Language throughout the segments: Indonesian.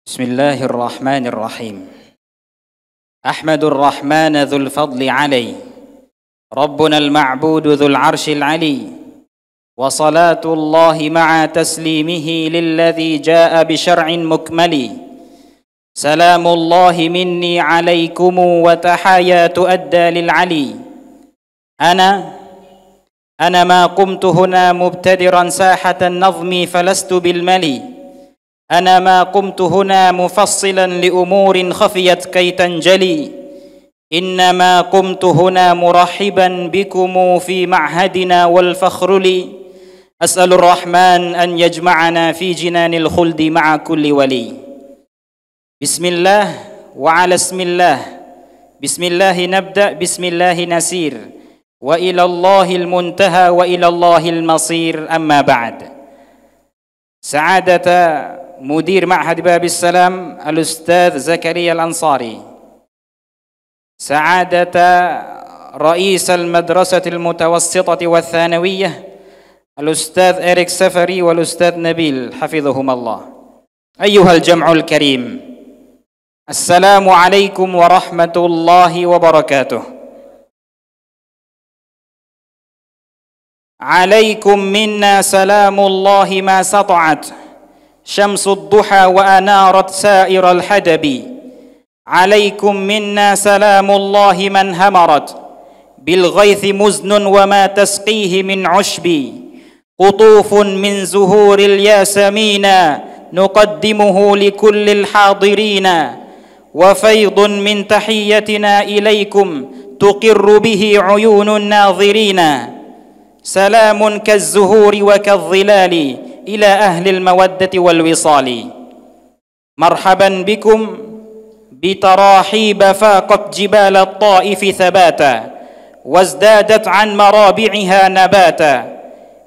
Bismillahirrahmanirrahim. Ahmadur Rahmana dzul fadli alai. Rabbuna al-ma'budu dzul arshil ali. Wa salatullahi ma'a taslimihi lilladzi jaa'a bi syar'in mukmali. Salamullahi minni alaikum wa tahayatu adda lil ali. Ana ma qumtu huna mubtadiran sahatan nazmi falastu bil mali. أنا ما قمت هنا مفصلا لأمور خفيت كي تنجلي إنما قمت هنا مرحبا بكم في معهدنا والفخر لي أسأل الرحمن أن يجمعنا في جنان الخلد مع كل ولي بسم الله وعلى اسم الله بسم الله نبدأ بسم الله نسير وإلى الله المنتهى وإلى الله المصير أما بعد سعادة مدير معهد باب السلام الأستاذ زكريا الأنصاري، سعادة رئيس المدرسة المتوسطة والثانوية الأستاذ إريك سفري والأستاذ نبيل حفظهما الله. أيها الجمع الكريم، السلام عليكم ورحمة الله وبركاته. عليكم منا سلام الله ما سطعت شمس الضحى وأنارت سائر الحدب. عليكم منا سلام الله من همرت بالغيث مزن وما تسقيه من عشب. قطوف من زهور الياسمين نقدمه لكل الحاضرين وفيض من تحيتنا إليكم تقر به عيون الناظرين. سلام كالزهور وكالظلال إلى أهل المودة والوصال. مرحبا بكم بتراحيب فاقت جبال الطائف ثباتا وازدادت عن مرابعها نباتا.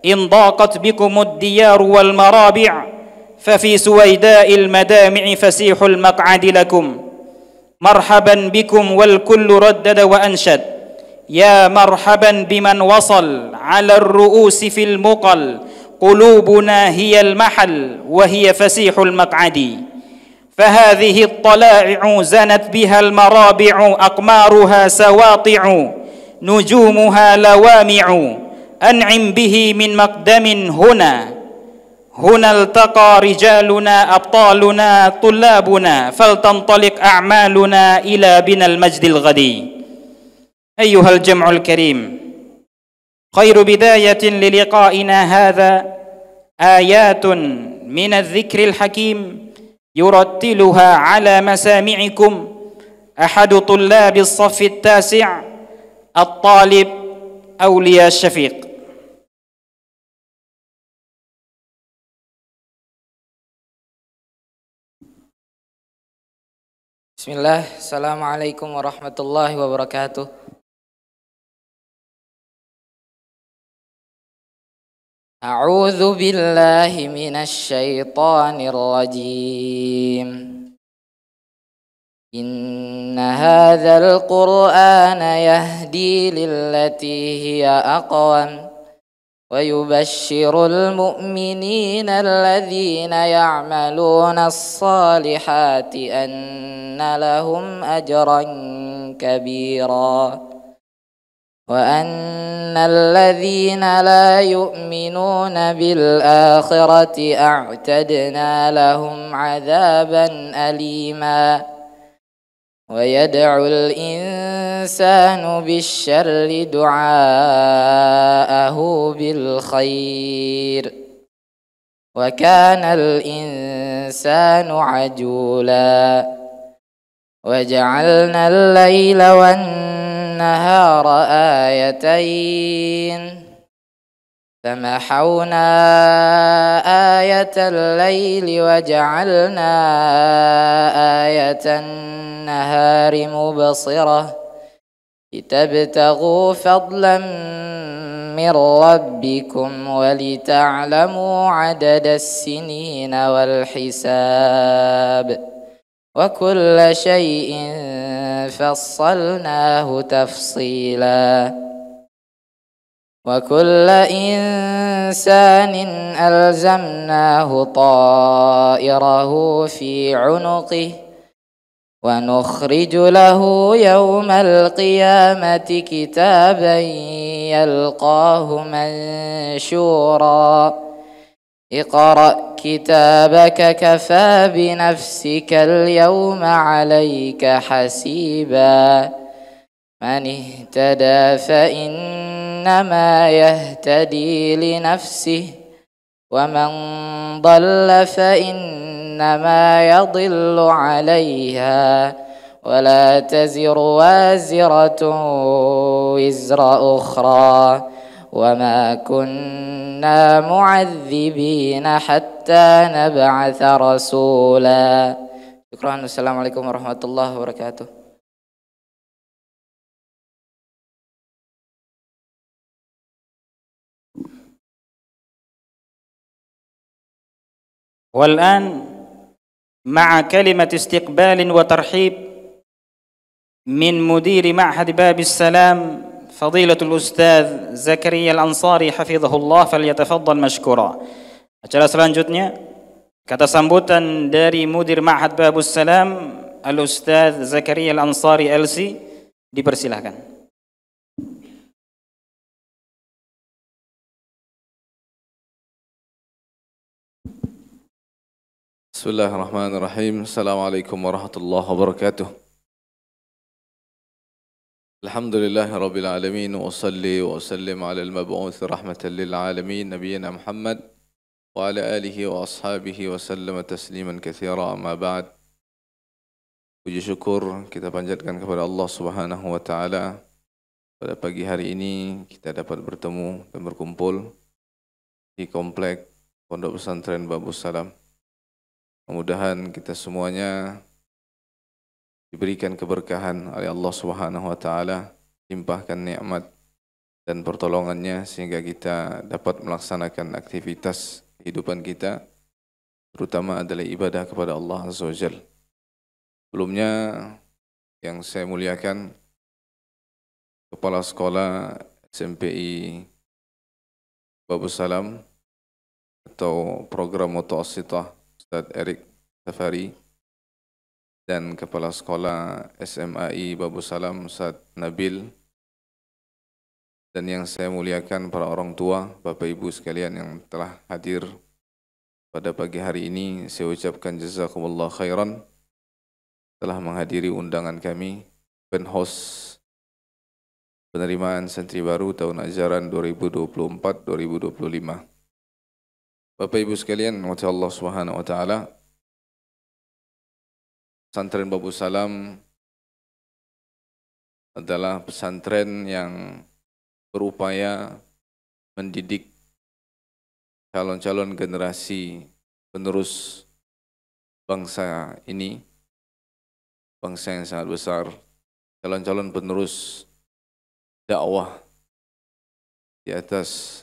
إن ضاقت بكم الديار والمرابع ففي سويداء المدامع فسيح المقعد لكم. مرحبا بكم والكل ردد وأنشد يا مرحبا بمن وصل على الرؤوس في المقل. قلوبنا هي المحل وهي فسيح المقعد. فهذه الطلائع زنت بها المرابع أقمارها سواطع نجومها لوامع. أنعم به من مقدم هنا التقى رجالنا أبطالنا طلابنا فلتنطلق أعمالنا إلى بنا المجد الغدي. أيها الجمع الكريم، خير بداية للقائنا هذا آيات من الذكر الحكيم يرتلها على مسامعكم أحد طلاب الصف التاسع الطالب أولياء الشفيق. Bismillah, Assalamualaikum warahmatullahi wabarakatuh. أعوذ بالله من الشيطان الرجيم. إن هذا القرآن يهدي للتي هي أقوم ويبشر المؤمنين الذين يعملون الصالحات أن لهم أجرا كبيرا وأن الذين لا يؤمنون بالآخرة أعتدنا لهم عذابا أليما. ويدعو الإنسان بالشر دعاءه بالخير وكان الإنسان عجولا. وجعلنا الليل والنهار آيتين فمحونا آية الليل وجعلنا آية النهار مبصرة لتبتغوا فضلا من ربكم ولتعلموا عدد السنين والحساب وكل شيء فصلناه تفصيلا. وكل إنسان إنسان ألزمناه طائره في عنقه ونخرج له يوم القيامة كتابا يلقاه منشورا اقرأ كتابك كفى بنفسك اليوم عليك حسيبا من اهتدى فإنما يهتدي لنفسه ومن ضل فإنما يضل عليها ولا تزر وازرة وزر أخرى وما كنا معذبين حتى نبعث رسولا. شكرا. السلام عليكم ورحمة الله وبركاته. والآن مع كلمة استقبال وترحيب من مدير معهد باب السلام فضيلة الأستاذ زكريا الأنصاري حفظه الله فليتفضل مشكورا. Acara selanjutnya kata sambutan dari mudir Ma'had Babus Salam Al-Ustaz Zakaria Al-Ansari LC, dipersilahkan. Bismillahirrahmanirrahim. Assalamualaikum warahmatullahi wabarakatuh. Alhamdulillahi rabbil alamin wa salli wa sallim ala al-mab'uth rahmatan lil alamin nabiyyina Muhammad wa ala alihi wa ashabihi wa sallama tasliman katsira, amma ba'd. Puji syukur kita panjatkan kepada Allah Subhanahu wa taala, pada pagi hari ini kita dapat bertemu dan berkumpul di komplek Pondok Pesantren Babus Salam. Mudah-mudahan kita semuanya diberikan keberkahan oleh Allah Subhanahu wa taala, limpahkan nikmat dan pertolongannya sehingga kita dapat melaksanakan aktivitas kehidupan kita, terutama adalah ibadah kepada Allah Azza wa Jalla. Sebelumnya yang saya muliakan Kepala Sekolah SMPI Babus Salam atau Program Mutawasithah Ustaz Erik Safari, dan Kepala Sekolah SMAI Babus Salam Ustaz Nabil, dan yang saya muliakan para orang tua, Bapak Ibu sekalian yang telah hadir pada pagi hari ini, saya ucapkan jazakumullah khairan telah menghadiri undangan kami penhost penerimaan santri baru tahun ajaran 2024-2025. Bapak Ibu sekalian, rahmati Allah Subhanahu wa taala, Pesantren Babus Salam adalah pesantren yang berupaya mendidik calon-calon generasi penerus bangsa ini, bangsa yang sangat besar, calon-calon penerus dakwah di atas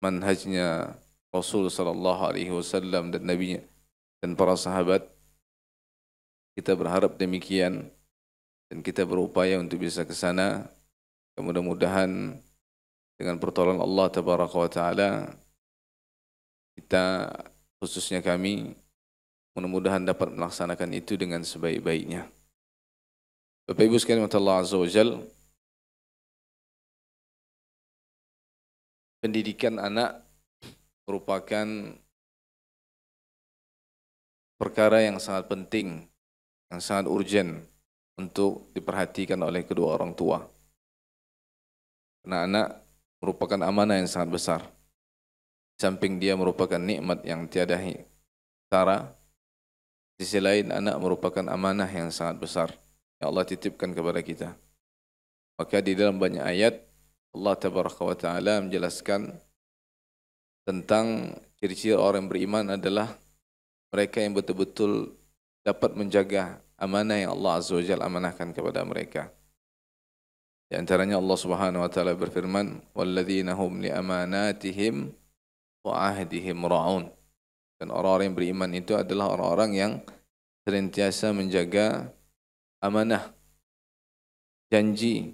manhajnya Rasul sallallahu alaihi wasallam dan nabinya dan para sahabat. Kita berharap demikian dan kita berupaya untuk bisa ke sana. Mudah-mudahan dengan pertolongan Allah tabaraka wa taala, kita khususnya kami mudah-mudahan dapat melaksanakan itu dengan sebaik-baiknya. Bapak Ibu sekalian, Allah Azza wa Jalla, pendidikan anak merupakan perkara yang sangat penting, yang sangat urgent untuk diperhatikan oleh kedua orang tua. Karena anak merupakan amanah yang sangat besar. Di samping dia merupakan nikmat yang tiada tara, di sisi lain anak merupakan amanah yang sangat besar yang Allah titipkan kepada kita. Maka di dalam banyak ayat Allah Tabaraka wa Ta'ala menjelaskan tentang ciri-ciri orang yang beriman adalah mereka yang betul-betul dapat menjaga amanah yang Allah Azza wa Jalla amanahkan kepada mereka. Di antaranya Allah Subhanahu wa taala berfirman, "Walladzina hum li amanatihim wa ahdihim ra'un." Dan orang-orang yang beriman itu adalah orang-orang yang senantiasa menjaga amanah, janji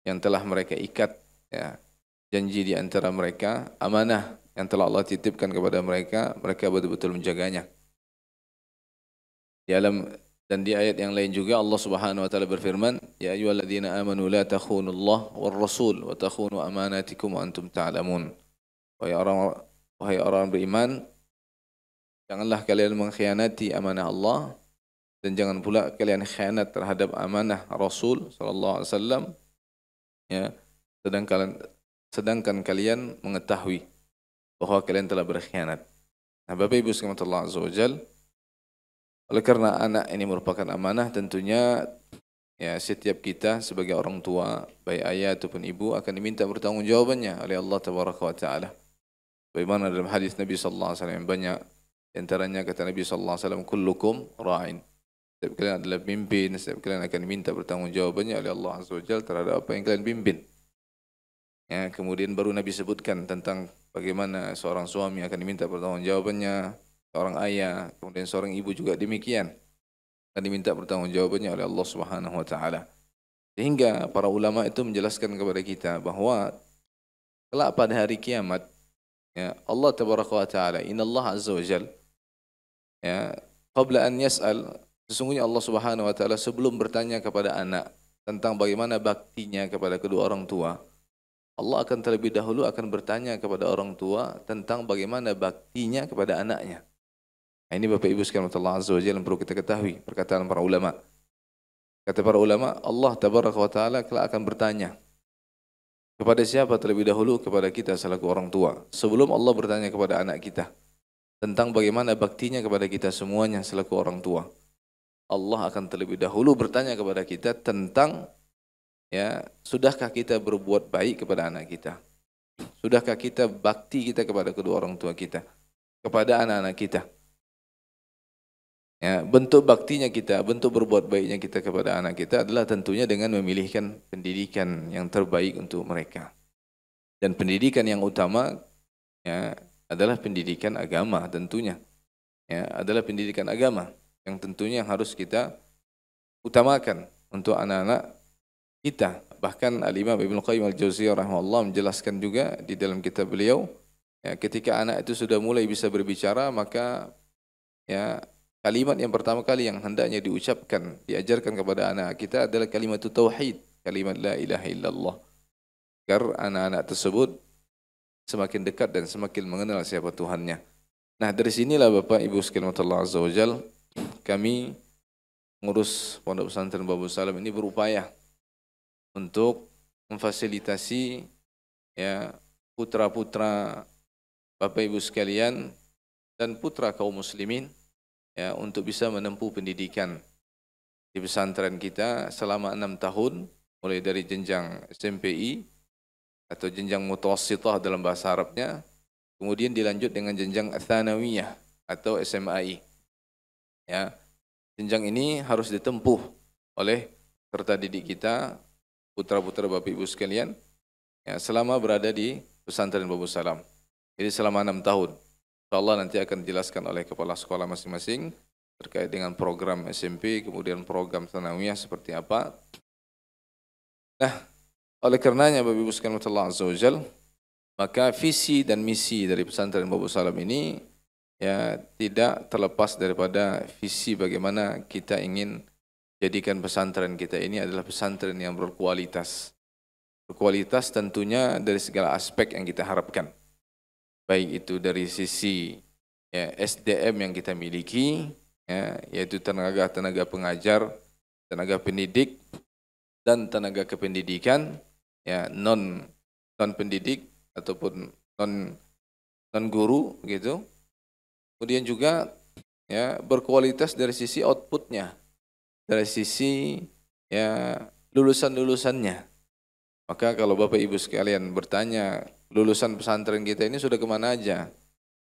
yang telah mereka ikat, ya. Janji di antara mereka, amanah yang telah Allah titipkan kepada mereka, mereka betul-betul menjaganya. Dan di ayat yang lain juga Allah Subhanahu wa taala berfirman, "Ya ayyuhalladzina amanu la takhunullah war rasul wa takhunu amanatikum wa antum ta'lamun." Wahai orang beriman, janganlah kalian mengkhianati amanah Allah dan jangan pula kalian khianat terhadap amanah Rasul sallallahu alaihi wasallam, ya, sedangkan kalian mengetahui bahwa kalian telah berkhianat. Nah, Bapak Ibu sekalian Allah Azza wa Jalla, oleh karena anak ini merupakan amanah, tentunya ya setiap kita sebagai orang tua, baik ayah ataupun ibu, akan diminta pertanggungjawabannya oleh Allah Tabaraka wa Taala. Bagaimana dalam hadis Nabi sallallahu alaihi wasallam yang banyak, di antaranya kata Nabi sallallahu alaihi wasallam, kullukum ra'in. Setiap kalian adalah pemimpin, setiap kalian akan diminta pertanggungjawabannya oleh Allah Azza wa Jalla terhadap apa yang kalian pimpin. Ya, kemudian baru Nabi sebutkan tentang bagaimana seorang suami akan diminta pertanggungjawabannya, seorang ayah, kemudian seorang ibu juga demikian akan diminta pertanggungjawabannya oleh Allah Subhanahu wa taala. Sehingga para ulama itu menjelaskan kepada kita bahwa kelak pada hari kiamat, ya, Allah Tabaraka wa taala, innallaha azza wa jalla, ya, qabla an yas'al, sesungguhnya Allah Subhanahu wa taala sebelum bertanya kepada anak tentang bagaimana baktinya kepada kedua orang tua, Allah akan terlebih dahulu akan bertanya kepada orang tua tentang bagaimana baktinya kepada anaknya. Nah, ini Bapak Ibu sekalian Allah Azza wa Jalla yang perlu kita ketahui, perkataan para ulama. Kata para ulama, Allah Tabaraka wa taala kelak akan bertanya kepada siapa terlebih dahulu? Kepada kita selaku orang tua. Sebelum Allah bertanya kepada anak kita tentang bagaimana baktinya kepada kita semuanya selaku orang tua, Allah akan terlebih dahulu bertanya kepada kita tentang, ya, sudahkah kita berbuat baik kepada anak kita? Sudahkah kita bakti kita kepada kedua orang tua kita, kepada anak-anak kita? Ya, bentuk baktinya kita, bentuk berbuat baiknya kita kepada anak kita adalah tentunya dengan memilihkan pendidikan yang terbaik untuk mereka. Dan pendidikan yang utama, ya, adalah pendidikan agama tentunya. Ya, adalah pendidikan agama yang tentunya harus kita utamakan untuk anak-anak kita. Bahkan Al-Imam Ibnu Qayyim Al-Jauziyah rahimahullah menjelaskan juga di dalam kitab beliau, ya, ketika anak itu sudah mulai bisa berbicara, maka, ya, kalimat yang pertama kali yang hendaknya diucapkan, diajarkan kepada anak kita adalah kalimat tauhid, kalimat la ilaha illallah. Agar anak-anak tersebut semakin dekat dan semakin mengenal siapa Tuhannya. Nah, dari sinilah Bapak Ibu sekalian Allah Azza wa Jalla, kami mengurus Pondok Pesantren Babus Salam ini berupaya untuk memfasilitasi, ya, putra-putra Bapak Ibu sekalian dan putra kaum muslimin, ya, untuk bisa menempuh pendidikan di pesantren kita selama 6 tahun, mulai dari jenjang SMPI atau jenjang mutawassithah dalam bahasa Arabnya, kemudian dilanjut dengan jenjang tsanawiyah atau SMAI. Ya, jenjang ini harus ditempuh oleh peserta didik kita, putra-putra Bapak Ibu sekalian, ya, selama berada di pesantren Babus Salam. Jadi selama 6 tahun. InsyaAllah nanti akan dijelaskan oleh kepala sekolah masing-masing terkait dengan program SMP, kemudian program tsanawiyah seperti apa. Nah, oleh karenanya Bapak Ibu sekalian Allah Azza wa Jalla, maka visi dan misi dari pesantren Babus Salam ini, ya, tidak terlepas daripada visi bagaimana kita ingin jadikan pesantren kita ini adalah pesantren yang berkualitas. Berkualitas tentunya dari segala aspek yang kita harapkan. Baik itu dari sisi, ya, SDM yang kita miliki, ya, yaitu tenaga pengajar, tenaga pendidik, dan tenaga kependidikan, ya, non pendidik ataupun non guru gitu. Kemudian juga, ya, berkualitas dari sisi outputnya, dari sisi, ya, lulusannya. Maka kalau Bapak Ibu sekalian bertanya, lulusan pesantren kita ini sudah kemana aja?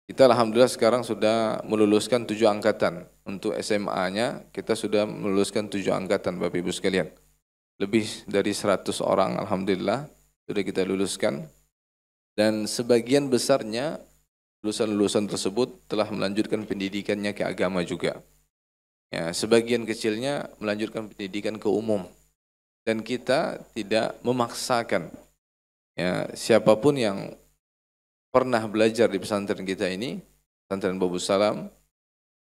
Kita alhamdulillah sekarang sudah meluluskan 7 angkatan. Untuk SMA-nya kita sudah meluluskan 7 angkatan Bapak Ibu sekalian. Lebih dari 100 orang alhamdulillah sudah kita luluskan. Dan sebagian besarnya lulusan-lulusan tersebut telah melanjutkan pendidikannya ke agama juga. Ya, sebagian kecilnya melanjutkan pendidikan ke umum. Dan kita tidak memaksakan, ya, siapapun yang pernah belajar di pesantren kita ini, pesantren Babus Salam,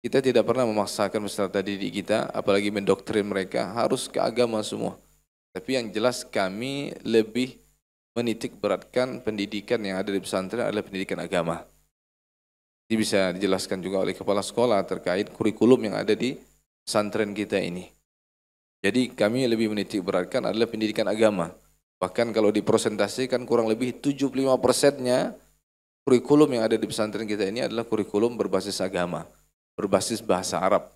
kita tidak pernah memaksakan peserta didik kita, apalagi mendoktrin mereka harus ke agama semua. Tapi yang jelas kami lebih menitik beratkan pendidikan yang ada di pesantren adalah pendidikan agama. Ini bisa dijelaskan juga oleh kepala sekolah terkait kurikulum yang ada di pesantren kita ini. Jadi kami lebih menitik beratkan adalah pendidikan agama. Bahkan kalau dipresentasikan kurang lebih 75%-nya kurikulum yang ada di pesantren kita ini adalah kurikulum berbasis agama, berbasis bahasa Arab.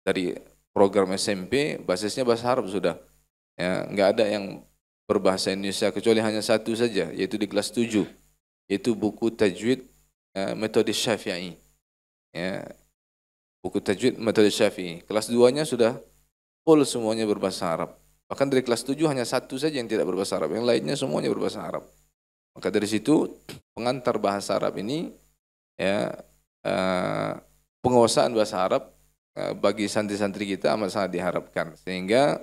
Dari program SMP basisnya bahasa Arab sudah. Ya, nggak ada yang berbahasa Indonesia kecuali hanya satu saja, yaitu di kelas 7, yaitu buku tajwid metode Syafi'i. Ya, buku tajwid metode Syafi'i. Kelas 2-nya sudah full semuanya berbahasa Arab. Bahkan dari kelas 7 hanya satu saja yang tidak berbahasa Arab, yang lainnya semuanya berbahasa Arab. Maka dari situ pengantar bahasa Arab ini, ya, penguasaan bahasa Arab bagi santri-santri kita amat sangat diharapkan. Sehingga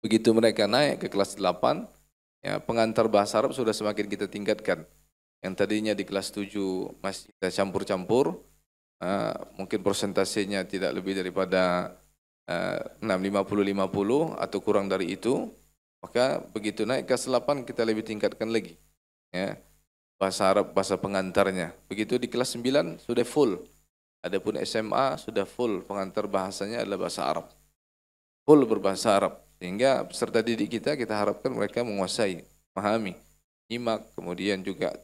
begitu mereka naik ke kelas 8, ya, pengantar bahasa Arab sudah semakin kita tingkatkan. Yang tadinya di kelas 7 masih kita campur-campur, mungkin persentasenya tidak lebih daripada 50-50 atau kurang dari itu, maka begitu naik kelas 8 kita lebih tingkatkan lagi, ya, bahasa Arab, bahasa pengantarnya. Begitu di kelas 9 sudah full. Adapun SMA sudah full, pengantar bahasanya adalah bahasa Arab, full berbahasa Arab. Sehingga peserta didik kita harapkan mereka menguasai, memahami, nyimak, kemudian juga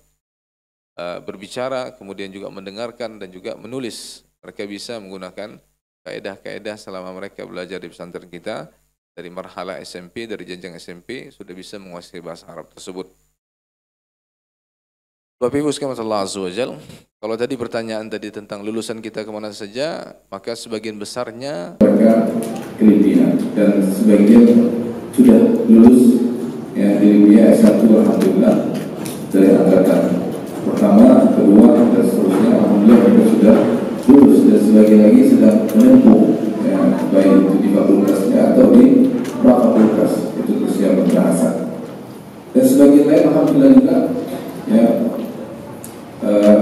berbicara, kemudian juga mendengarkan dan juga menulis. Mereka bisa menggunakan kaedah-kaedah selama mereka belajar di pesantren kita. Dari marhalah SMP, dari jenjang SMP sudah bisa menguasai bahasa Arab tersebut. Bapak Ibu sekalian Allah Azza wa Jalla, kalau tadi pertanyaan tadi tentang lulusan kita kemana saja, maka sebagian besarnya mereka Filipina dan sebagian sudah lulus, ya, di Libya S1 alhamdulillah dari angkatan pertama, kedua dan seterusnya alhamdulillah mereka sudah lulus, dan sebagian lagi sedang menempuh, ya, baik itu di fakultasnya atau di fakultas itu persiapan bahasa, dan sebagian lain alhamdulillah juga, ya,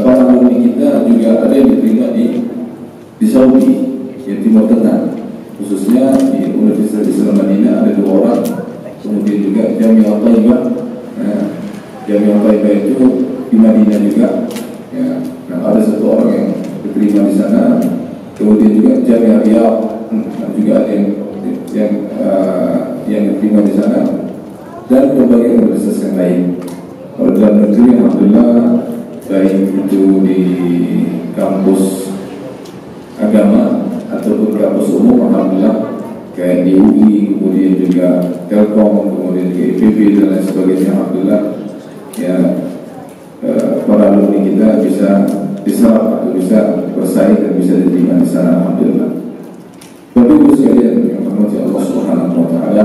para alumni kita juga ada yang diterima di Saudi, ya, Timur Tengah, khususnya di Universitas Islam Madinah ada 2 orang, kemudian juga Jami'ah Thaibah, Jami'ah Thaibah itu di Madinah juga, ya, nah, ada 1 orang yang diterima di sana, kemudian juga Jami'ah Riyadh juga ada yang diterima di sana, dan berbagai universitas yang lain. Kalau dalam negeri alhamdulillah baik itu di kampus agama ataupun kampus umum alhamdulillah, kayak di UI, kemudian juga Telkom, kemudian juga IPB dan lain sebagainya alhamdulillah, ya, para alumni kita bisa diserap atau bisa bersaing dan bisa diterima di sana alhamdulillah. Bapak Ibu sekalian yang dirahmati Allah Subhanahu wa taala,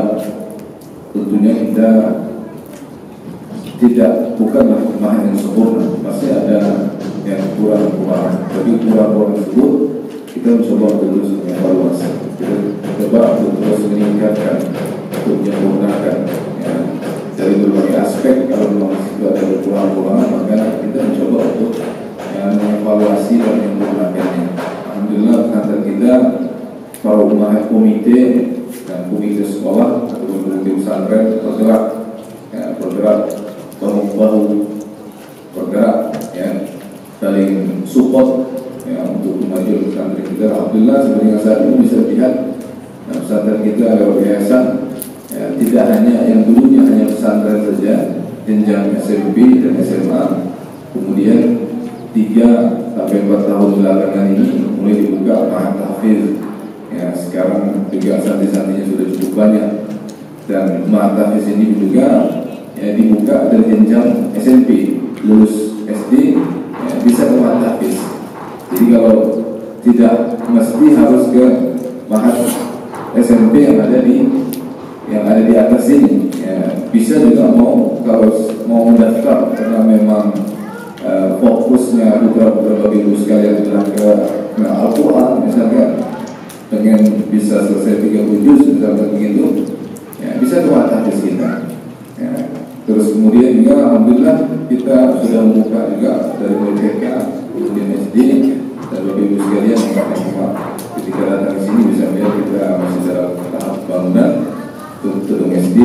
tentunya kita bukanlah kemahan yang sempurna, masih ada yang kurang-kurang. Tapi kurang-kurang tersebut kita mencoba terus mengevaluasi, kita coba terus meningkatkan, untuk menyempurnakan, ya, dari berbagai aspek. Kalau memang itu ada kurang-kurang, maka kita mencoba untuk, ya, mengevaluasi dan menyempurnakannya. Alhamdulillah kantor kita, para umat komite dan komite sekolah atau komite pesantren bergerak, ya, bahu-bahu bergerak, ya, saling support, ya, untuk kemajuan pesantren kita. Alhamdulillah sebenarnya saat ini bisa dilihat, nah, pesantren kita lewat yayasan, ya, tidak hanya yang dulunya hanya pesantren saja, jenjang SMP dan SMA, kemudian 3 sampai 4 tahun belakangan ini mulai dibuka ma'had tahfiz, ya, sekarang juga santri-santrinya sudah cukup banyak, dan ma'had tahfiz ini juga, ya, dibuka dari jenjang SMP, lulus SD, ya, bisa ke ma'had tahfiz. Jadi kalau tidak mesti harus ke ma'had SMP yang ada di atas ini, ya, bisa juga kalau mau mendaftar karena memang fokusnya putra-putra Bapak Ibu sekalian adalah ke Al-Quran misalkan, dengan bisa selesai 30 juz misalkan begitu, ya, bisa ke ma'had tahfiz kita, ya. Terus kemudian juga alhamdulillah kita sudah membuka juga dari TK, kemudian SD, dan Bapak Ibu sekalian ketika datang ke sini bisa melihat kita masih dalam tahap bangunan untuk gedung SD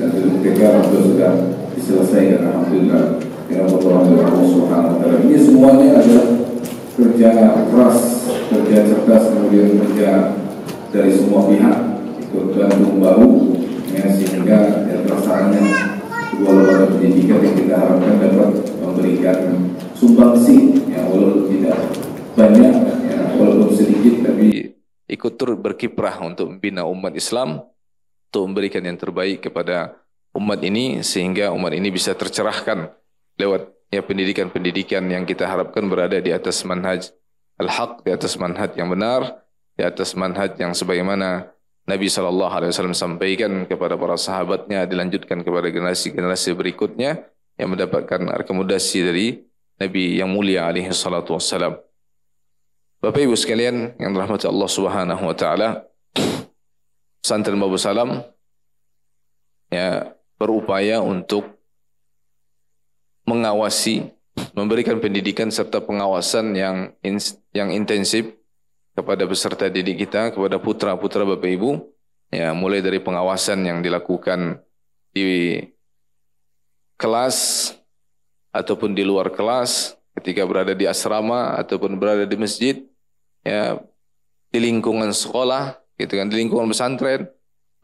dan gedung TK sudah diselesaikan, alhamdulillah. Karena Allah Subhanahu wa taala. Ini semuanya adalah kerja keras, kerja cerdas, kemudian kerja dari semua pihak, ikut Bandung baru, ya, sehingga terlaksananya kedua lembaga pendidikan yang kita harapkan dapat memberikan sumbangsi, ya, walaupun tidak banyak, ya, walaupun sedikit, tapi ikut turut berkiprah untuk membina umat Islam, untuk memberikan yang terbaik kepada umat ini, sehingga umat ini bisa tercerahkan lewat ya pendidikan-pendidikan yang kita harapkan berada di atas manhaj al-haq, di atas manhaj yang benar, di atas manhaj yang sebagaimana Nabi SAW sampaikan kepada para sahabatnya, dilanjutkan kepada generasi-generasi berikutnya yang mendapatkan akomodasi dari Nabi yang mulia alaihi salatu wassalam. Bapak Ibu sekalian yang dirahmati Allah Subhanahu wa taala, pesantren Babu Salam ya berupaya untuk mengawasi, memberikan pendidikan serta pengawasan yang intensif kepada peserta didik kita, kepada putra-putra Bapak Ibu, ya, mulai dari pengawasan yang dilakukan di kelas ataupun di luar kelas, ketika berada di asrama ataupun berada di masjid, ya, di lingkungan sekolah, gitu kan, di lingkungan pesantren.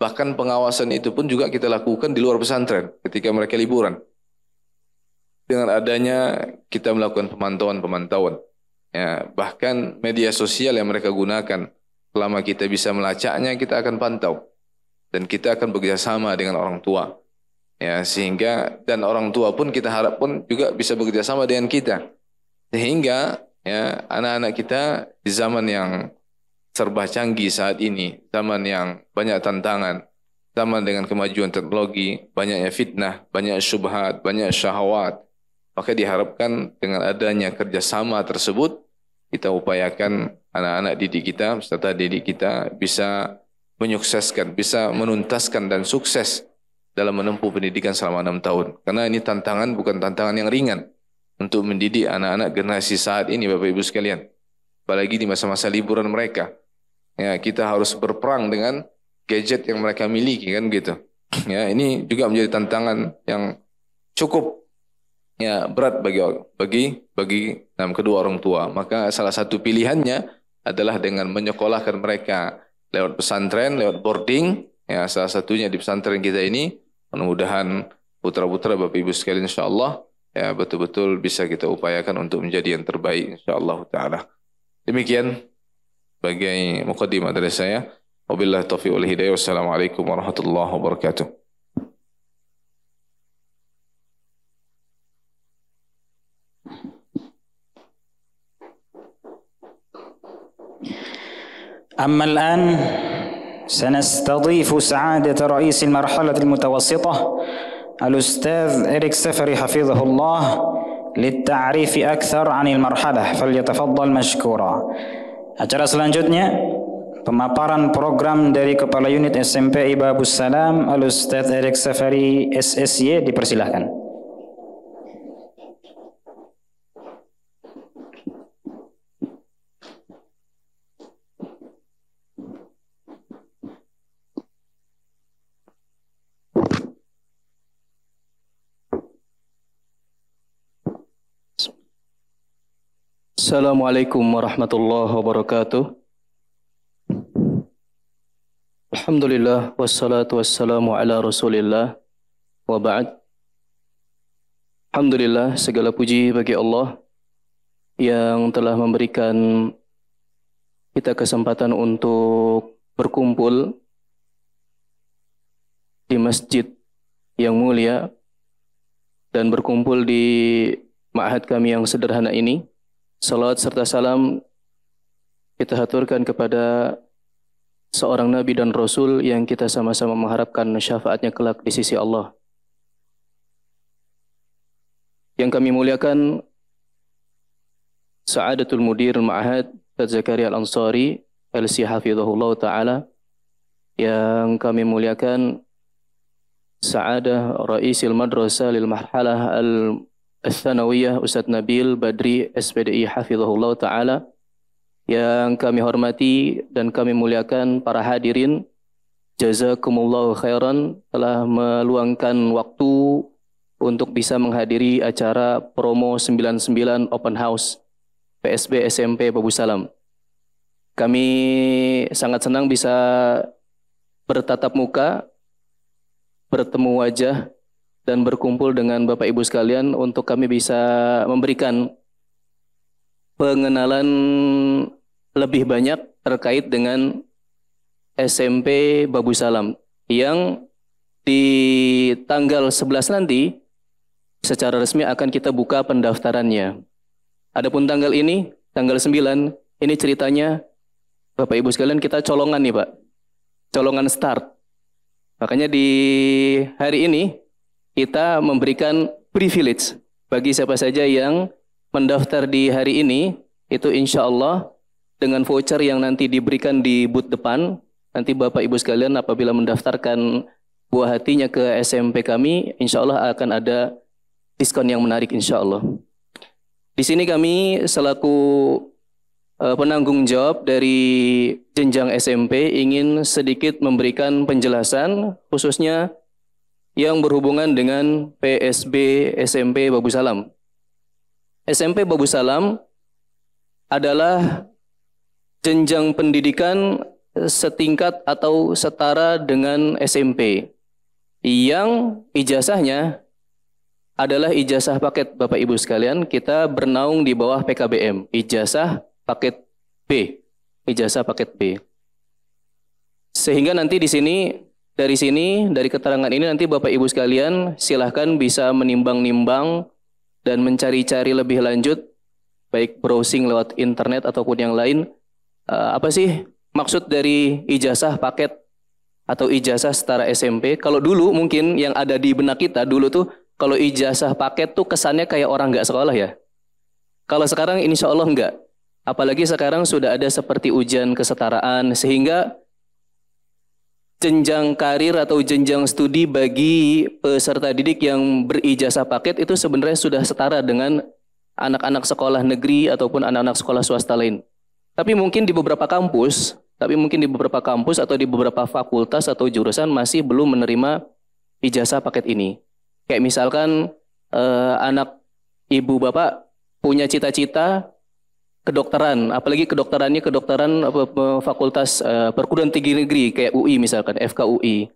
Bahkan pengawasan itu pun juga kita lakukan di luar pesantren ketika mereka liburan. Dengan adanya kita melakukan pemantauan. Ya, bahkan media sosial yang mereka gunakan, selama kita bisa melacaknya, kita akan pantau dan kita akan bekerjasama dengan orang tua, ya, sehingga dan orang tua pun kita harap pun juga bisa bekerjasama dengan kita, sehingga ya anak-anak kita di zaman yang serba canggih saat ini, zaman yang banyak tantangan, zaman dengan kemajuan teknologi, banyaknya fitnah, banyak syubhat, banyak syahwat. Maka diharapkan dengan adanya kerjasama tersebut, kita upayakan anak-anak didik kita, peserta didik kita bisa menyukseskan, bisa menuntaskan dan sukses dalam menempuh pendidikan selama 6 tahun. Karena ini tantangan, bukan tantangan yang ringan untuk mendidik anak-anak generasi saat ini, Bapak Ibu sekalian. Apalagi di masa-masa liburan mereka. Ya, kita harus berperang dengan gadget yang mereka miliki, kan gitu. Ya, ini juga menjadi tantangan yang cukup ya berat bagi kedua orang tua. Maka salah satu pilihannya adalah dengan menyekolahkan mereka lewat pesantren, lewat boarding. Ya, salah satunya di pesantren kita ini. Mudah-mudahan putra-putra Bapak Ibu sekalian insyaallah ya betul-betul bisa kita upayakan untuk menjadi yang terbaik insyaallah taala. Demikian sebagai muqaddimah dari saya. Wabillahi taufiq wal hidayah. Wassalamualaikum warahmatullahi wabarakatuh. أما الآن سنستضيف سعادة رئيس المرحلة المتوسطة الأستاذ إريك سفري حفظه الله للتعريف أكثر عن المرحلة فليتفضل مشكورا. Acara selanjutnya pemaparan program dari Kepala Unit SMP Babus Salam Al-Ustaz Irik Safari SSY, dipersilahkan. Assalamualaikum warahmatullahi wabarakatuh. Alhamdulillah wassalatu wassalamu ala Rasulillah wa ba'd. Alhamdulillah, segala puji bagi Allah yang telah memberikan kita kesempatan untuk berkumpul di masjid yang mulia dan berkumpul di ma'had kami yang sederhana ini. Salawat serta salam kita haturkan kepada seorang Nabi dan Rasul yang kita sama-sama mengharapkan syafaatnya kelak di sisi Allah. Yang kami muliakan Sa'adatul Mudir Ma'had Ustaz Zakaria Al-Ansari LC Hafizahullah Ta'ala. Yang kami muliakan Sa'adah Raisil Madrasah lil Marhalah Ats-Tsanawiyah Ustadz Nabil Badri SPDI Hafizahullah Ta'ala. Yang kami hormati dan kami muliakan para hadirin, jazakumullahu khairan telah meluangkan waktu untuk bisa menghadiri acara promo 99 Open House PSB SMP Babu Salam. Kami sangat senang bisa bertatap muka, bertemu wajah, dan berkumpul dengan Bapak Ibu sekalian untuk kami bisa memberikan pengenalan lebih banyak terkait dengan SMP Babu Salam yang di tanggal 11 nanti secara resmi akan kita buka pendaftarannya. Adapun tanggal ini, tanggal 9, ini ceritanya Bapak Ibu sekalian kita colongan nih Pak. Colongan start. Makanya di hari ini kita memberikan privilege bagi siapa saja yang mendaftar di hari ini, itu insya Allah dengan voucher yang nanti diberikan di booth depan. Nanti Bapak Ibu sekalian apabila mendaftarkan buah hatinya ke SMP kami, insya Allah akan ada diskon yang menarik insya Allah. Di sini kami selaku penanggung jawab dari jenjang SMP ingin sedikit memberikan penjelasan khususnya yang berhubungan dengan PSB SMP Babu Salam. SMP Babu Salam adalah jenjang pendidikan setingkat atau setara dengan SMP yang ijazahnya adalah ijazah paket Bapak Ibu sekalian. Kita bernaung di bawah PKBM, ijazah paket B, ijazah paket B. Sehingga nanti dari keterangan ini nanti Bapak Ibu sekalian silahkan bisa menimbang-nimbang dan mencari-cari lebih lanjut, baik browsing lewat internet ataupun yang lain. Apa sih maksud dari ijazah paket atau ijazah setara SMP? Kalau dulu mungkin yang ada di benak kita dulu tuh, kalau ijazah paket tuh kesannya kayak orang nggak sekolah ya. Kalau sekarang insya Allah enggak. Apalagi sekarang sudah ada seperti ujian kesetaraan, sehingga jenjang karir atau jenjang studi bagi peserta didik yang berijazah paket itu sebenarnya sudah setara dengan anak-anak sekolah negeri ataupun anak-anak sekolah swasta lain. Tapi mungkin di beberapa kampus atau di beberapa fakultas atau jurusan masih belum menerima ijazah paket ini. Kayak misalkan anak ibu bapak punya cita-cita kedokteran, apalagi kedokteran fakultas perguruan tinggi negeri kayak UI misalkan, FKUI.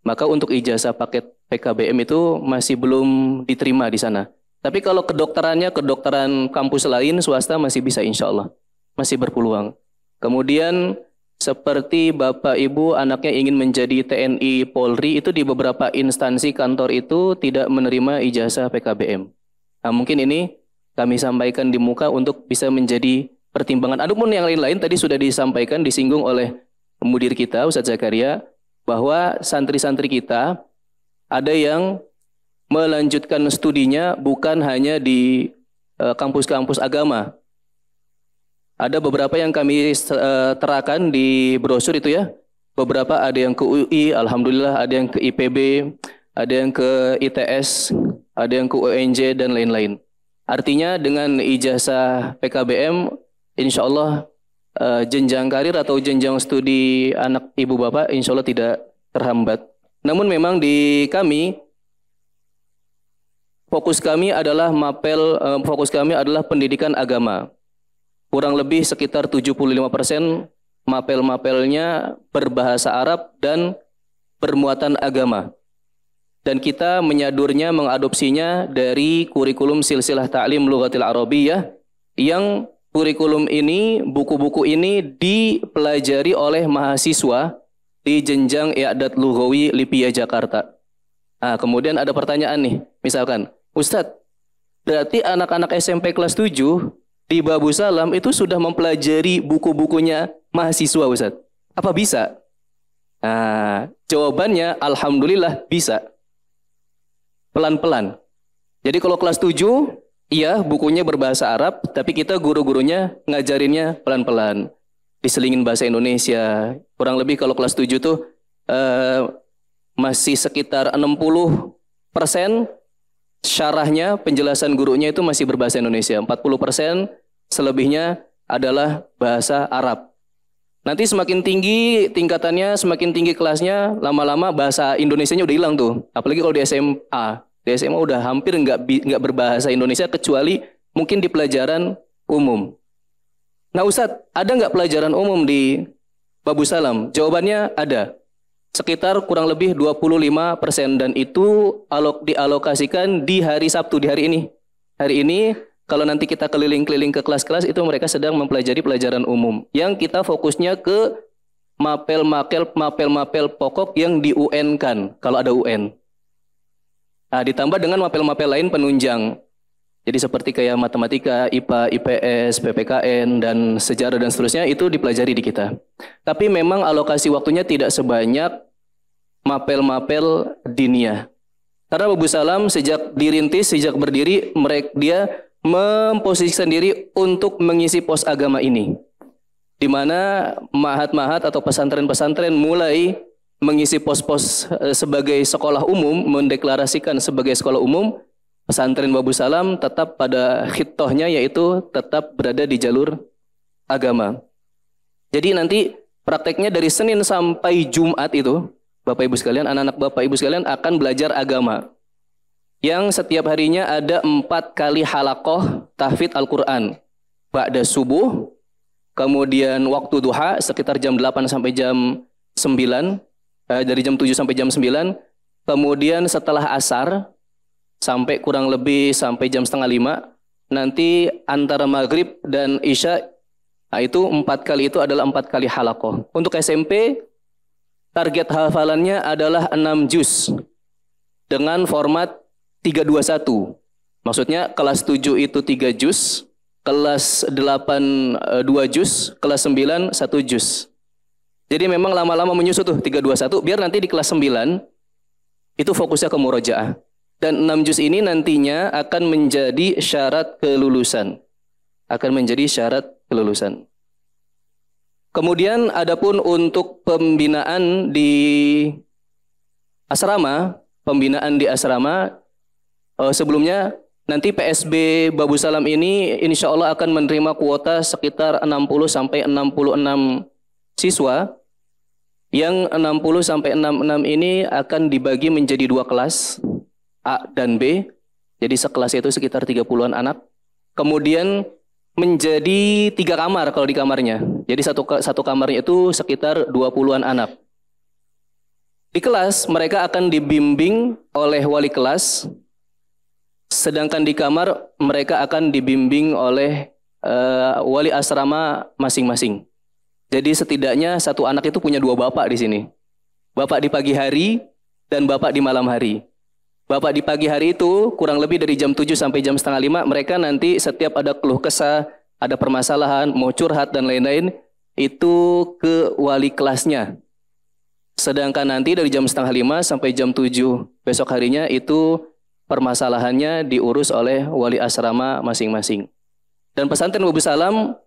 Maka untuk ijazah paket PKBM itu masih belum diterima di sana. Tapi kalau kedokteran kampus lain swasta masih bisa insya Allah. Masih berpeluang. Kemudian seperti Bapak Ibu anaknya ingin menjadi TNI Polri, itu di beberapa instansi kantor itu tidak menerima ijazah PKBM. Nah mungkin ini kami sampaikan di muka untuk bisa menjadi pertimbangan. Adapun yang lain-lain tadi sudah disampaikan, disinggung oleh mudir kita Ustadz Zakaria, bahwa santri-santri kita ada yang melanjutkan studinya bukan hanya di kampus-kampus agama. Ada beberapa yang kami terakan di brosur itu ya. Beberapa ada yang ke UI, alhamdulillah, ada yang ke IPB, ada yang ke ITS, ada yang ke UNJ dan lain-lain. Artinya dengan ijazah PKBM, insya Allah jenjang karir atau jenjang studi anak ibu bapak insya Allah tidak terhambat. Namun memang di kami, fokus kami adalah pendidikan agama. Kurang lebih sekitar 75% mapel-mapelnya berbahasa Arab dan bermuatan agama. Dan kita menyadurnya, mengadopsinya dari kurikulum silsilah ta'lim lughatil arabiyyah, yang kurikulum ini, buku-buku ini dipelajari oleh mahasiswa di jenjang i'dad lughawi LIPIA Jakarta. Nah, kemudian ada pertanyaan nih, misalkan, Ustadz, berarti anak-anak SMP kelas 7 di Babu Salam itu sudah mempelajari buku-bukunya mahasiswa Ustadz. Apa bisa? Nah, jawabannya alhamdulillah bisa. Pelan-pelan. Jadi kalau kelas 7, iya bukunya berbahasa Arab, tapi kita guru-gurunya ngajarinnya pelan-pelan. Diselingin bahasa Indonesia. Kurang lebih kalau kelas 7 tuh masih sekitar 60% syarahnya, penjelasan gurunya itu masih berbahasa Indonesia. 40%, selebihnya adalah bahasa Arab. Nanti semakin tinggi tingkatannya, semakin tinggi kelasnya, lama-lama bahasa Indonesianya udah hilang tuh. Apalagi kalau di SMA. Di SMA udah hampir nggak berbahasa Indonesia kecuali mungkin di pelajaran umum. Nah Ustadz, ada nggak pelajaran umum di Babu Salam? Jawabannya ada. Sekitar kurang lebih 25% dan itu dialokasikan di hari Sabtu, di hari ini. Hari ini kalau nanti kita keliling-keliling ke kelas-kelas itu mereka sedang mempelajari pelajaran umum. Yang kita fokusnya ke mapel-mapel pokok yang di UN-kan kalau ada UN. Nah, ditambah dengan mapel-mapel lain penunjang. Jadi seperti kayak matematika, IPA, IPS, PPKN, dan sejarah dan seterusnya itu dipelajari di kita. Tapi memang alokasi waktunya tidak sebanyak mapel-mapel diniyah. Karena Babu Salam sejak dirintis, sejak berdiri, dia memposisikan diri untuk mengisi pos agama ini. Di mana mahat-mahat atau pesantren-pesantren mulai mengisi pos-pos sebagai sekolah umum, mendeklarasikan sebagai sekolah umum. Pesantren Babu Salam tetap pada khitohnya, yaitu tetap berada di jalur agama. Jadi nanti prakteknya dari Senin sampai Jumat itu, Bapak Ibu sekalian, anak-anak Bapak Ibu sekalian akan belajar agama. Yang setiap harinya ada 4 kali halakoh tahfidz Al-Quran. Ba'da subuh, kemudian waktu duha sekitar jam 8 sampai jam 9, dari jam 7 sampai jam 9, kemudian setelah asar, sampai kurang lebih sampai jam 4:30, nanti antara maghrib dan isya, nah itu 4 kali itu adalah 4 kali halakoh. Untuk SMP, target hafalannya adalah 6 juz dengan format 3-2-1. Maksudnya kelas 7 itu 3 juz, kelas 8 2 juz, kelas 9 1 juz. Jadi memang lama-lama menyusut tuh 3-2-1 biar nanti di kelas 9 itu fokusnya ke murojaah. Dan 6 juz ini nantinya akan menjadi syarat kelulusan. Akan menjadi syarat kelulusan. Kemudian adapun untuk pembinaan di asrama, sebelumnya nanti PSB Babu Salam ini insya Allah akan menerima kuota sekitar 60 sampai 66 siswa. Yang 60 sampai 66 ini akan dibagi menjadi 2 kelas, A dan B. Jadi sekelas itu sekitar 30-an anak. Kemudian menjadi 3 kamar kalau di kamarnya. Jadi satu kamarnya itu sekitar 20-an anak. Di kelas mereka akan dibimbing oleh wali kelas. Sedangkan di kamar mereka akan dibimbing oleh wali asrama masing-masing. Jadi setidaknya satu anak itu punya 2 bapak di sini. Bapak di pagi hari dan bapak di malam hari. Bapak di pagi hari itu kurang lebih dari jam 7 sampai jam 4:30 mereka nanti setiap ada keluh kesah, ada permasalahan, mau curhat dan lain-lain itu ke wali kelasnya. Sedangkan nanti dari jam 4:30 sampai jam 7 besok harinya itu permasalahannya diurus oleh wali asrama masing-masing. Dan pesantren Babu Salam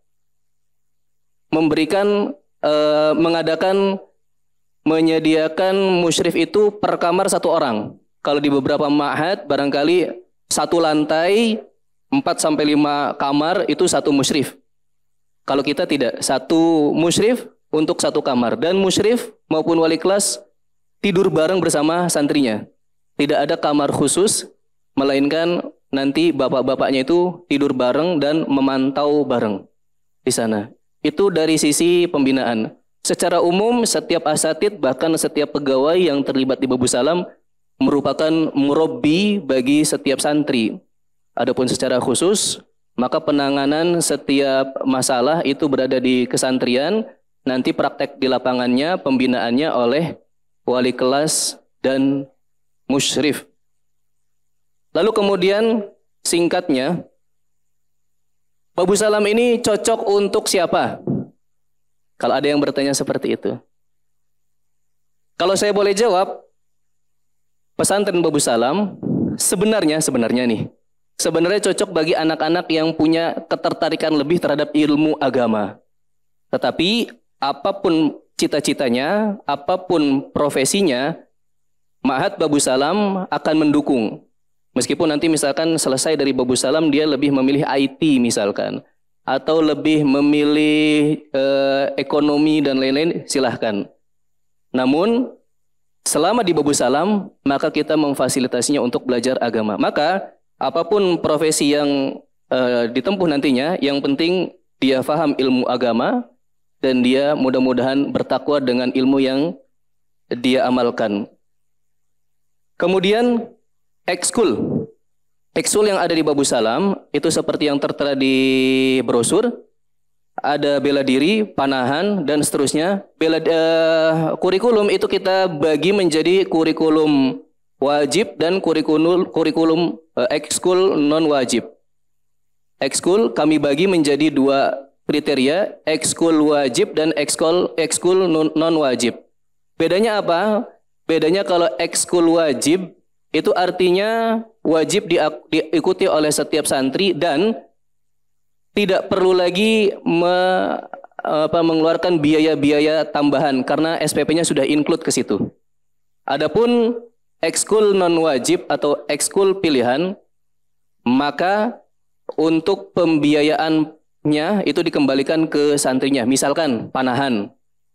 menyediakan musyrif itu per kamar 1 orang. Kalau di beberapa ma'had barangkali 1 lantai 4 sampai 5 kamar itu 1 musyrif. Kalau kita tidak, 1 musyrif untuk 1 kamar. Dan musyrif maupun wali kelas tidur bareng bersama santrinya. Tidak ada kamar khusus, melainkan nanti bapak-bapaknya itu tidur bareng dan memantau bareng di sana. Itu dari sisi pembinaan. Secara umum setiap asatid bahkan setiap pegawai yang terlibat di Babu Salam merupakan murabbi bagi setiap santri. Adapun secara khusus, maka penanganan setiap masalah itu berada di kesantrian, nanti praktek di lapangannya, pembinaannya oleh wali kelas dan musyrif. Lalu kemudian singkatnya, Babu Salam ini cocok untuk siapa? Kalau ada yang bertanya seperti itu. Kalau saya boleh jawab, pesantren Babu Salam sebenarnya cocok bagi anak-anak yang punya ketertarikan lebih terhadap ilmu agama. Tetapi apapun cita-citanya, apapun profesinya, Ma'had Babu Salam akan mendukung. Meskipun nanti misalkan selesai dari Babus Salam dia lebih memilih IT misalkan, atau lebih memilih ekonomi dan lain-lain, silahkan. Namun selama di Babus Salam maka kita memfasilitasinya untuk belajar agama. Maka apapun profesi yang ditempuh nantinya, yang penting dia faham ilmu agama dan dia mudah-mudahan bertakwa dengan ilmu yang dia amalkan. Kemudian ekskul. Ekskul yang ada di Babus Salam itu seperti yang tertera di brosur. Ada bela diri, panahan, dan seterusnya. Kurikulum itu kita bagi menjadi kurikulum wajib dan kurikulum ekskul non wajib. Ekskul kami bagi menjadi dua kriteria, ekskul wajib dan ekskul non wajib. Bedanya apa? Bedanya kalau ekskul wajib itu artinya wajib diikuti oleh setiap santri dan tidak perlu lagi mengeluarkan biaya-biaya tambahan karena SPP-nya sudah include ke situ. Adapun ekskul non wajib atau ekskul pilihan, maka untuk pembiayaannya itu dikembalikan ke santrinya. Misalkan panahan,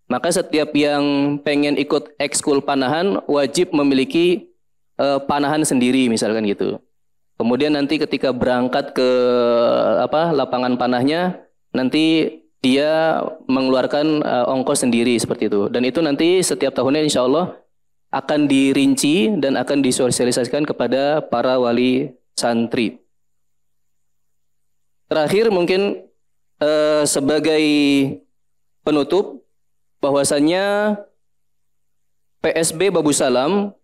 maka setiap yang pengen ikut ekskul panahan wajib memiliki panahan sendiri misalkan gitu. Kemudian nanti ketika berangkat ke lapangan panahnya, nanti dia mengeluarkan ongkos sendiri seperti itu. Dan itu nanti setiap tahunnya insya Allah akan dirinci dan akan disosialisasikan kepada para wali santri. Terakhir mungkin sebagai penutup, bahwasannya PSB Babus Salam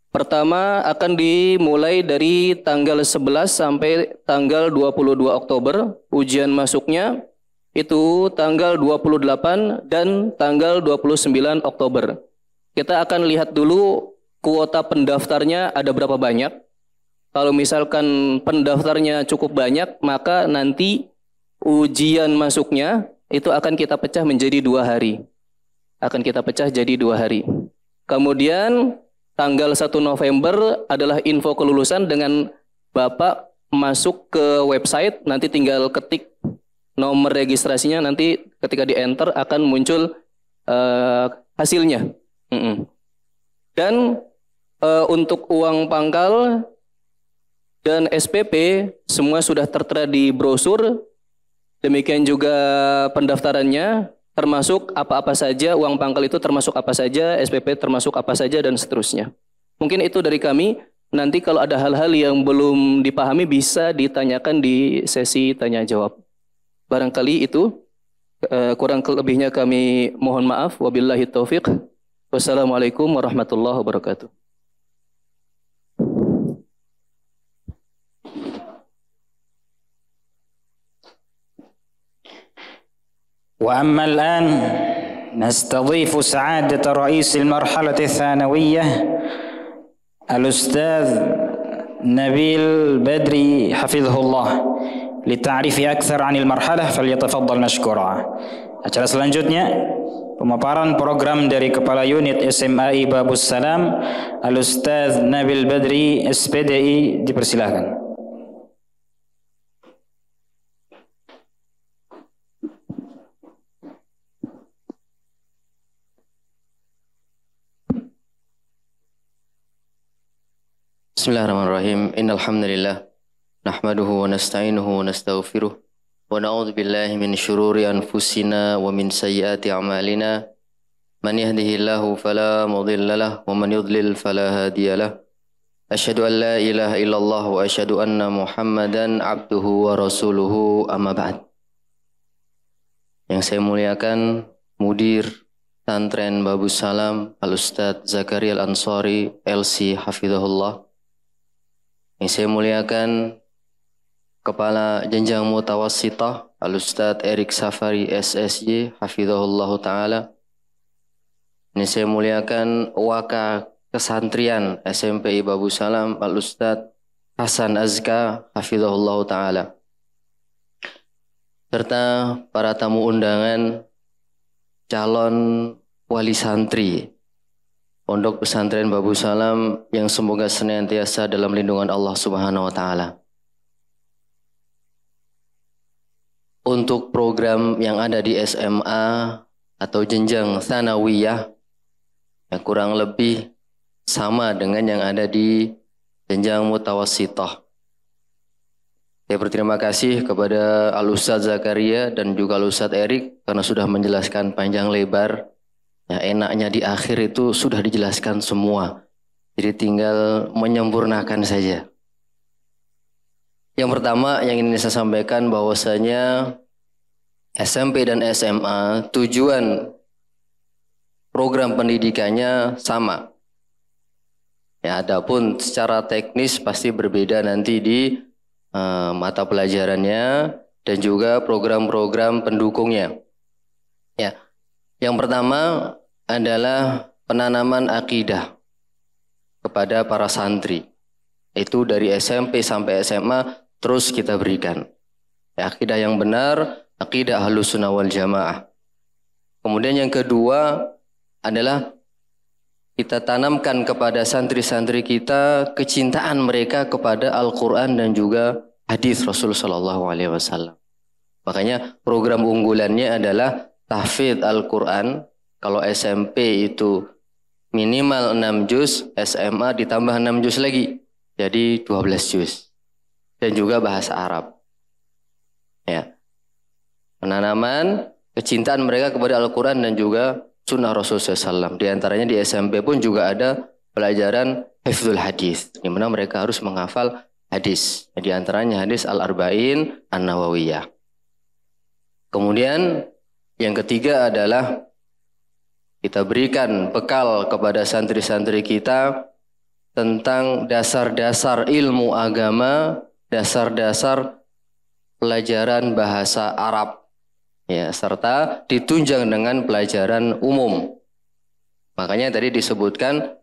pertama akan dimulai dari tanggal 11 sampai tanggal 22 Oktober. Ujian masuknya itu tanggal 28 dan tanggal 29 Oktober. Kita akan lihat dulu kuota pendaftarnya ada berapa banyak. Kalau misalkan pendaftarnya cukup banyak, maka nanti ujian masuknya itu akan kita pecah menjadi 2 hari. Akan kita pecah jadi 2 hari. Kemudian tanggal 1 November adalah info kelulusan dengan Bapak masuk ke website, nanti tinggal ketik nomor registrasinya, nanti ketika di enter akan muncul hasilnya. Dan untuk uang pangkal dan SPP semua sudah tertera di brosur. Demikian juga pendaftarannya, termasuk apa-apa saja, uang pangkal itu termasuk apa saja, SPP termasuk apa saja, dan seterusnya. Mungkin itu dari kami. Nanti kalau ada hal-hal yang belum dipahami bisa ditanyakan di sesi tanya jawab. Barangkali itu, kurang lebihnya kami mohon maaf. Wabillahi taufiq. Wassalamualaikum warahmatullahi wabarakatuh. وأما الآن نستضيف سعادة رئيس المرحلة الثانوية الأستاذ نبيل بدري حفظه الله للتعريف أكثر عن المرحلة فليتفضل مشكورا. Acara selanjutnya pemaparan program dari Kepala Unit SMAI Babus Salam Al-Ustaz Nabil Badri SPDI, dipersilahkan. Bismillahirrahmanirrahim. Innal hamdalillah nahmaduhu wa nasta'inuhu wa nastaghfiruh wa na'udzu billahi min syururi anfusina wa min sayyiati a'malina. Man yahdihillahu fala mudilla lahu wa man yudlil fala hadiyalah. Asyhadu an la ilaha illallah wa asyhadu anna Muhammadan abduhu wa rasuluhu, amma ba'd. Yang saya muliakan Mudir Pesantren Babus Salam Al-Ustaz Zakaria Al-Ansari LC hafizahullah. Yang saya muliakan Kepala Jenjang Mutawassithah Al-Ustaz Erik Safari SSY hafizahullah ta'ala. Yang saya muliakan Waka Kesantrian SMP Babus Salam Al-Ustaz Hasan Azka hafizahullah ta'ala. Serta para tamu undangan calon wali santri Pondok Pesantren Babu Salam yang semoga senantiasa dalam lindungan Allah Subhanahu wa taala. Untuk program yang ada di SMA atau jenjang tsanawiyah yang kurang lebih sama dengan yang ada di jenjang mutawassithah. Saya berterima kasih kepada Al-Ustadz Zakaria dan juga Al-Ustadz Erik karena sudah menjelaskan panjang lebar. Ya, enaknya di akhir itu sudah dijelaskan semua. Jadi tinggal menyempurnakan saja. Yang pertama yang ingin saya sampaikan bahwasanya SMP dan SMA tujuan program pendidikannya sama. Ya, adapun secara teknis pasti berbeda nanti di mata pelajarannya dan juga program-program pendukungnya. Ya. Yang pertama adalah penanaman akidah kepada para santri. Itu dari SMP sampai SMA terus kita berikan. Ya, akidah yang benar, akidah Ahlussunnah wal Jamaah. Kemudian yang kedua adalah kita tanamkan kepada santri-santri kita kecintaan mereka kepada Al-Quran dan juga hadis Rasul Sallallahu Alaihi Wasallam. Makanya program unggulannya adalah tahfidz Al-Quran. Kalau SMP itu minimal 6 juz, SMA ditambah 6 juz lagi. Jadi 12 juz. Dan juga bahasa Arab. Ya. Penanaman kecintaan mereka kepada Al-Quran dan juga sunnah Rasulullah SAW. Di antaranya di SMP pun juga ada pelajaran hifdzul hadis, di mana mereka harus menghafal hadis. Di antaranya hadis Al-Arba'in An-Nawawiyah. Kemudian yang ketiga adalah kita berikan bekal kepada santri-santri kita tentang dasar-dasar ilmu agama, dasar-dasar pelajaran bahasa Arab. Ya, serta ditunjang dengan pelajaran umum. Makanya tadi disebutkan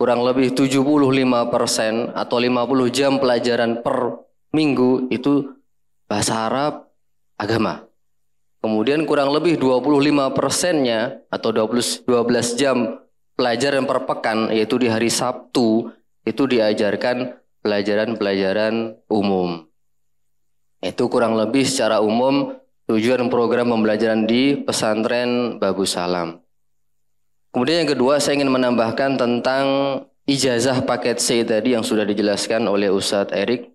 kurang lebih 75% atau 50 jam pelajaran per minggu itu bahasa Arab agama. Kemudian kurang lebih 25%-nya atau 12 jam pelajaran per pekan, yaitu di hari Sabtu, itu diajarkan pelajaran-pelajaran umum. Itu kurang lebih secara umum tujuan program pembelajaran di pesantren Babu Salam. Kemudian yang kedua saya ingin menambahkan tentang ijazah paket C tadi yang sudah dijelaskan oleh Ustadz Erik.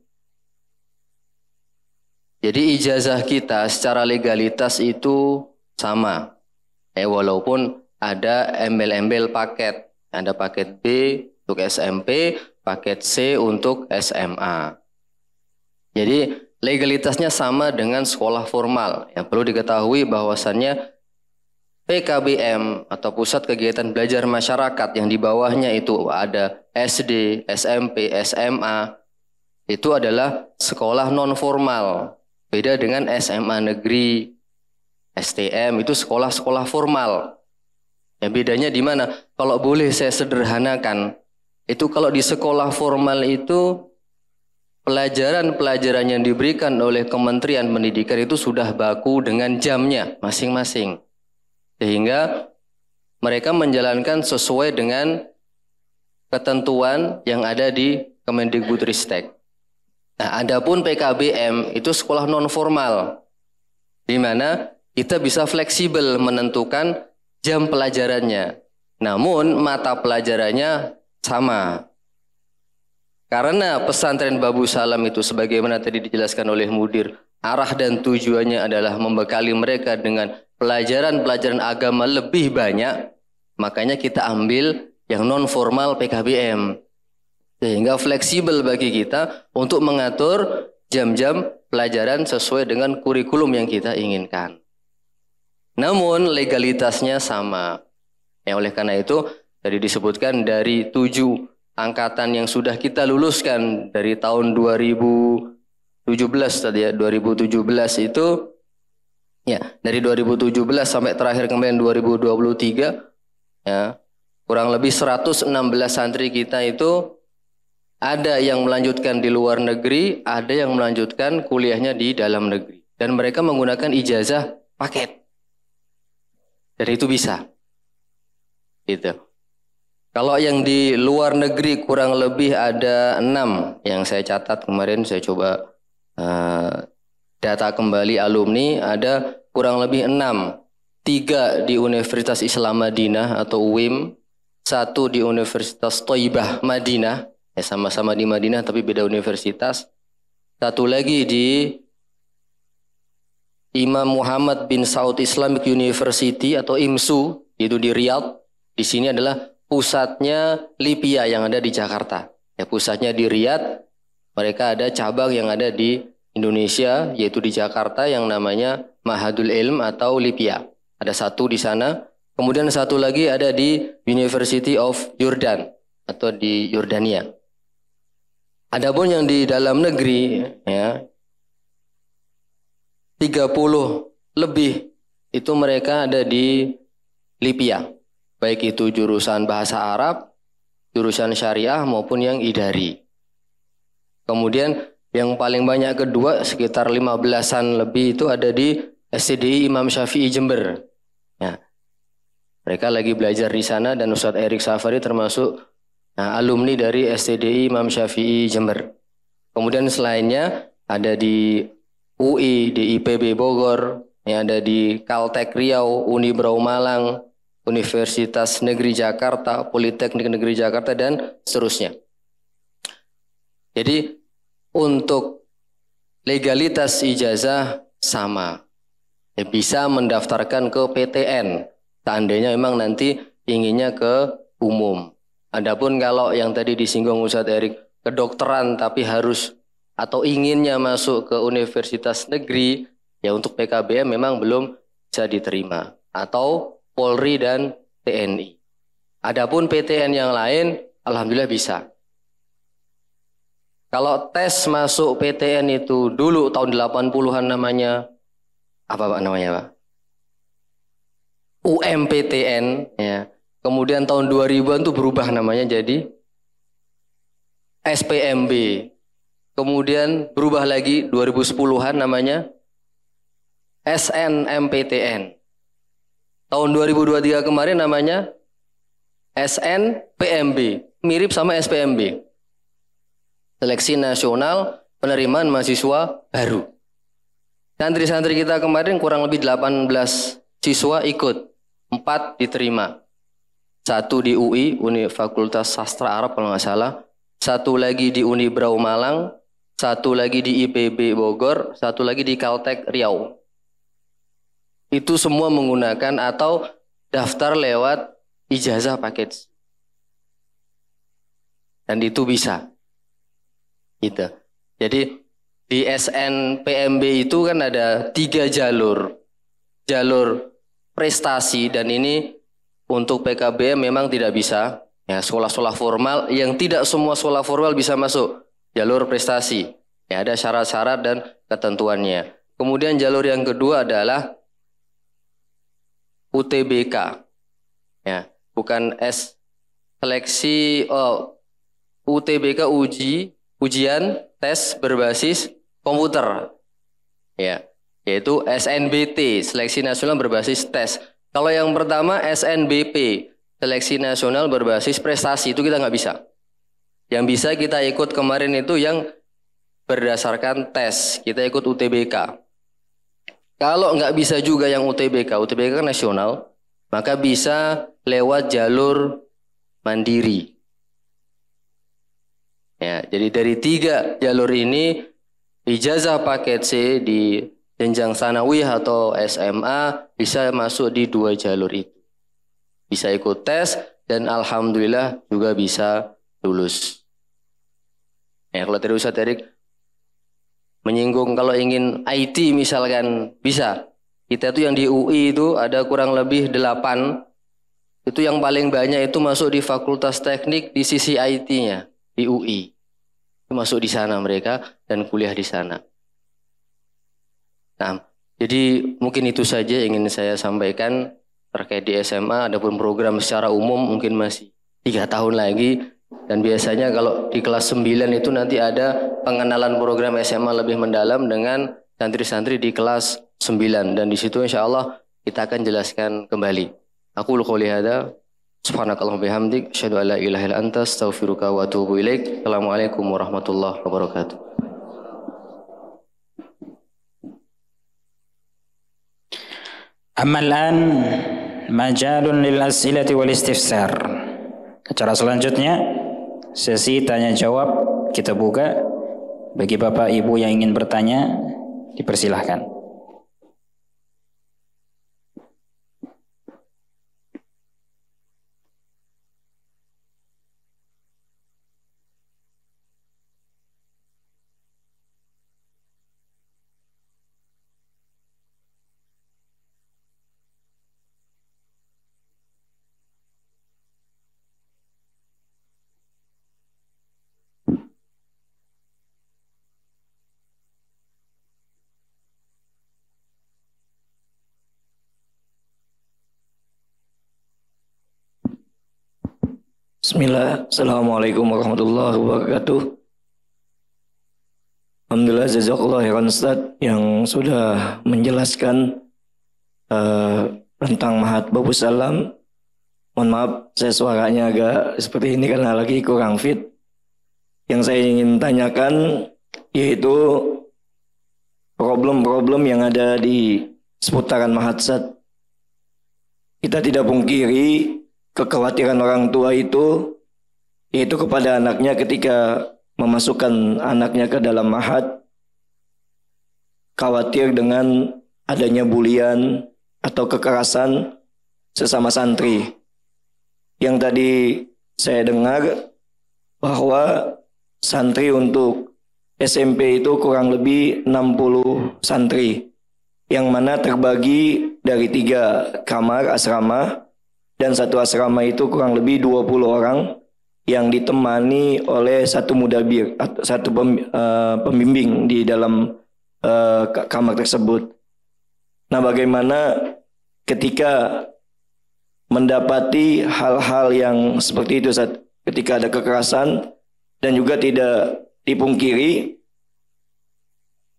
Jadi ijazah kita secara legalitas itu sama. Walaupun ada embel-embel paket. Ada paket B untuk SMP, paket C untuk SMA. Jadi legalitasnya sama dengan sekolah formal. Yang perlu diketahui bahwasannya PKBM atau Pusat Kegiatan Belajar Masyarakat yang di bawahnya itu ada SD, SMP, SMA. Itu adalah sekolah non formal. Beda dengan SMA negeri, STM itu sekolah-sekolah formal. Ya, bedanya di mana? Kalau boleh saya sederhanakan, itu kalau di sekolah formal itu pelajaran-pelajaran yang diberikan oleh Kementerian Pendidikan itu sudah baku dengan jamnya masing-masing. Sehingga mereka menjalankan sesuai dengan ketentuan yang ada di Kemendikbudristek. Nah, adapun PKBM itu sekolah non formal, di mana kita bisa fleksibel menentukan jam pelajarannya. Namun mata pelajarannya sama. Karena pesantren Babu Salam itu sebagaimana tadi dijelaskan oleh mudir, arah dan tujuannya adalah membekali mereka dengan pelajaran-pelajaran agama lebih banyak, makanya kita ambil yang non formal PKBM. Sehingga fleksibel bagi kita untuk mengatur jam-jam pelajaran sesuai dengan kurikulum yang kita inginkan. Namun legalitasnya sama. Oleh karena itu tadi disebutkan dari 7 angkatan yang sudah kita luluskan dari tahun 2017 tadi ya, 2017 itu ya, dari 2017 sampai terakhir kemarin 2023 ya, kurang lebih 116 santri kita itu ada yang melanjutkan di luar negeri, ada yang melanjutkan kuliahnya di dalam negeri, dan mereka menggunakan ijazah paket. Dan itu bisa. Gitu. Kalau yang di luar negeri kurang lebih ada 6 yang saya catat kemarin, saya coba data kembali alumni, ada kurang lebih 6. 3 di Universitas Islam Madinah atau UIM, 1 di Universitas Thaibah Madinah, ya sama-sama di Madinah tapi beda universitas. 1 lagi di Imam Muhammad bin Saud Islamic University atau IMSU, itu di Riyadh. Di sini adalah pusatnya Lipia yang ada di Jakarta. Ya, pusatnya di Riyadh. Mereka ada cabang yang ada di Indonesia, yaitu di Jakarta yang namanya Mahadul Ilm atau Lipia. Ada 1 di sana. Kemudian 1 lagi ada di University of Jordan atau di Yordania. Adapun yang di dalam negeri, ya, 30 lebih itu mereka ada di Lipia. Baik itu jurusan bahasa Arab, jurusan syariah maupun yang idari. Kemudian yang paling banyak kedua sekitar 15-an lebih itu ada di SCDI Imam Syafi'i Jember. Ya. Mereka lagi belajar di sana dan Ustadz Erik Safari termasuk alumni dari SCDI Imam Syafi'i Jember. Kemudian selainnya ada di UI, di IPB Bogor, yang ada di Kaltek Riau, Unibrau Malang, Universitas Negeri Jakarta, Politeknik Negeri Jakarta, dan seterusnya. Jadi untuk legalitas ijazah sama. Ya, bisa mendaftarkan ke PTN. Seandainya memang nanti inginnya ke umum. Adapun kalau yang tadi disinggung Ustadz Erik, kedokteran tapi harus atau inginnya masuk ke universitas negeri, ya untuk PKBM memang belum bisa diterima. Atau Polri dan TNI. Adapun PTN yang lain, alhamdulillah bisa. Kalau tes masuk PTN itu dulu tahun 80-an namanya, apa Pak namanya Pak? UMPTN, ya. Kemudian tahun 2000-an itu berubah namanya jadi SPMB. Kemudian berubah lagi 2010-an namanya SNMPTN. Tahun 2023 kemarin namanya SNPMB. Mirip sama SPMB. Seleksi Nasional Penerimaan Mahasiswa Baru. Santri-santri kita kemarin kurang lebih 18 siswa ikut. 4 diterima. 1 di UI, Fakultas Sastra Arab kalau nggak salah. 1 lagi di Unibrau Malang. 1 lagi di IPB Bogor. 1 lagi di Kaltek Riau. Itu semua menggunakan atau daftar lewat ijazah package. Dan itu bisa. Gitu. Jadi di SNPMB itu kan ada 3 jalur. Jalur prestasi, dan ini untuk PKBM memang tidak bisa. Ya, sekolah-sekolah formal yang tidak semua sekolah formal bisa masuk jalur prestasi. Ya, ada syarat-syarat dan ketentuannya. Kemudian jalur yang kedua adalah UTBK. Ya, bukan seleksi UTBK ujian tes berbasis komputer. Ya, yaitu SNBT, Seleksi Nasional Berbasis Tes. Kalau yang pertama SNBP, Seleksi Nasional Berbasis Prestasi, itu kita nggak bisa. Yang bisa kita ikut kemarin itu yang berdasarkan tes, kita ikut UTBK. Kalau nggak bisa juga yang UTBK kan nasional, maka bisa lewat jalur mandiri. Ya, jadi dari 3 jalur ini, ijazah paket C di jenjang sanawiyah atau SMA bisa masuk di 2 jalur itu. Bisa ikut tes dan alhamdulillah juga bisa lulus. Ya, kalau tadi Ustadz Erik menyinggung kalau ingin IT misalkan bisa. Kita tuh yang di UI itu ada kurang lebih 8. Itu yang paling banyak itu masuk di Fakultas Teknik di sisi IT-nya di UI. Masuk di sana mereka dan kuliah di sana. Nah, jadi mungkin itu saja yang ingin saya sampaikan terkait di SMA. Adapun program secara umum mungkin masih 3 tahun lagi. Dan biasanya kalau di kelas 9 itu nanti ada pengenalan program SMA lebih mendalam dengan santri-santri di kelas 9. Dan di situ insya Allah kita akan jelaskan kembali. Aku qouli hadza Subhanakallahumma bihamdik, asyhadu an la ilaha illa anta, astaghfiruka wa atubu ilaik. Assalamualaikum warahmatullahi wabarakatuh. Amma al-an majalun lil as'ilati wal istifsar. Acara selanjutnya sesi tanya jawab, kita buka bagi Bapak Ibu yang ingin bertanya, dipersilahkan. Bismillah, Assalamualaikum warahmatullahi wabarakatuh. Alhamdulillah, jazakallah khairan Ustaz yang sudah menjelaskan tentang Mahat Babus Salam. Mohon maaf, saya suaranya agak seperti ini karena lagi kurang fit. Yang saya ingin tanyakan yaitu problem-problem yang ada di seputaran Mahat Ustaz. Kita tidak pungkiri kekhawatiran orang tua itu yaitu kepada anaknya ketika memasukkan anaknya ke dalam mahat, khawatir dengan adanya bulian atau kekerasan sesama santri. Yang tadi saya dengar bahwa santri untuk SMP itu kurang lebih 60 santri, yang mana terbagi dari 3 kamar asrama. Dan satu asrama itu kurang lebih 20 orang yang ditemani oleh satu mudabir atau satu pembimbing di dalam kamar tersebut. Nah, bagaimana ketika mendapati hal-hal yang seperti itu, ketika ada kekerasan dan juga tidak dipungkiri,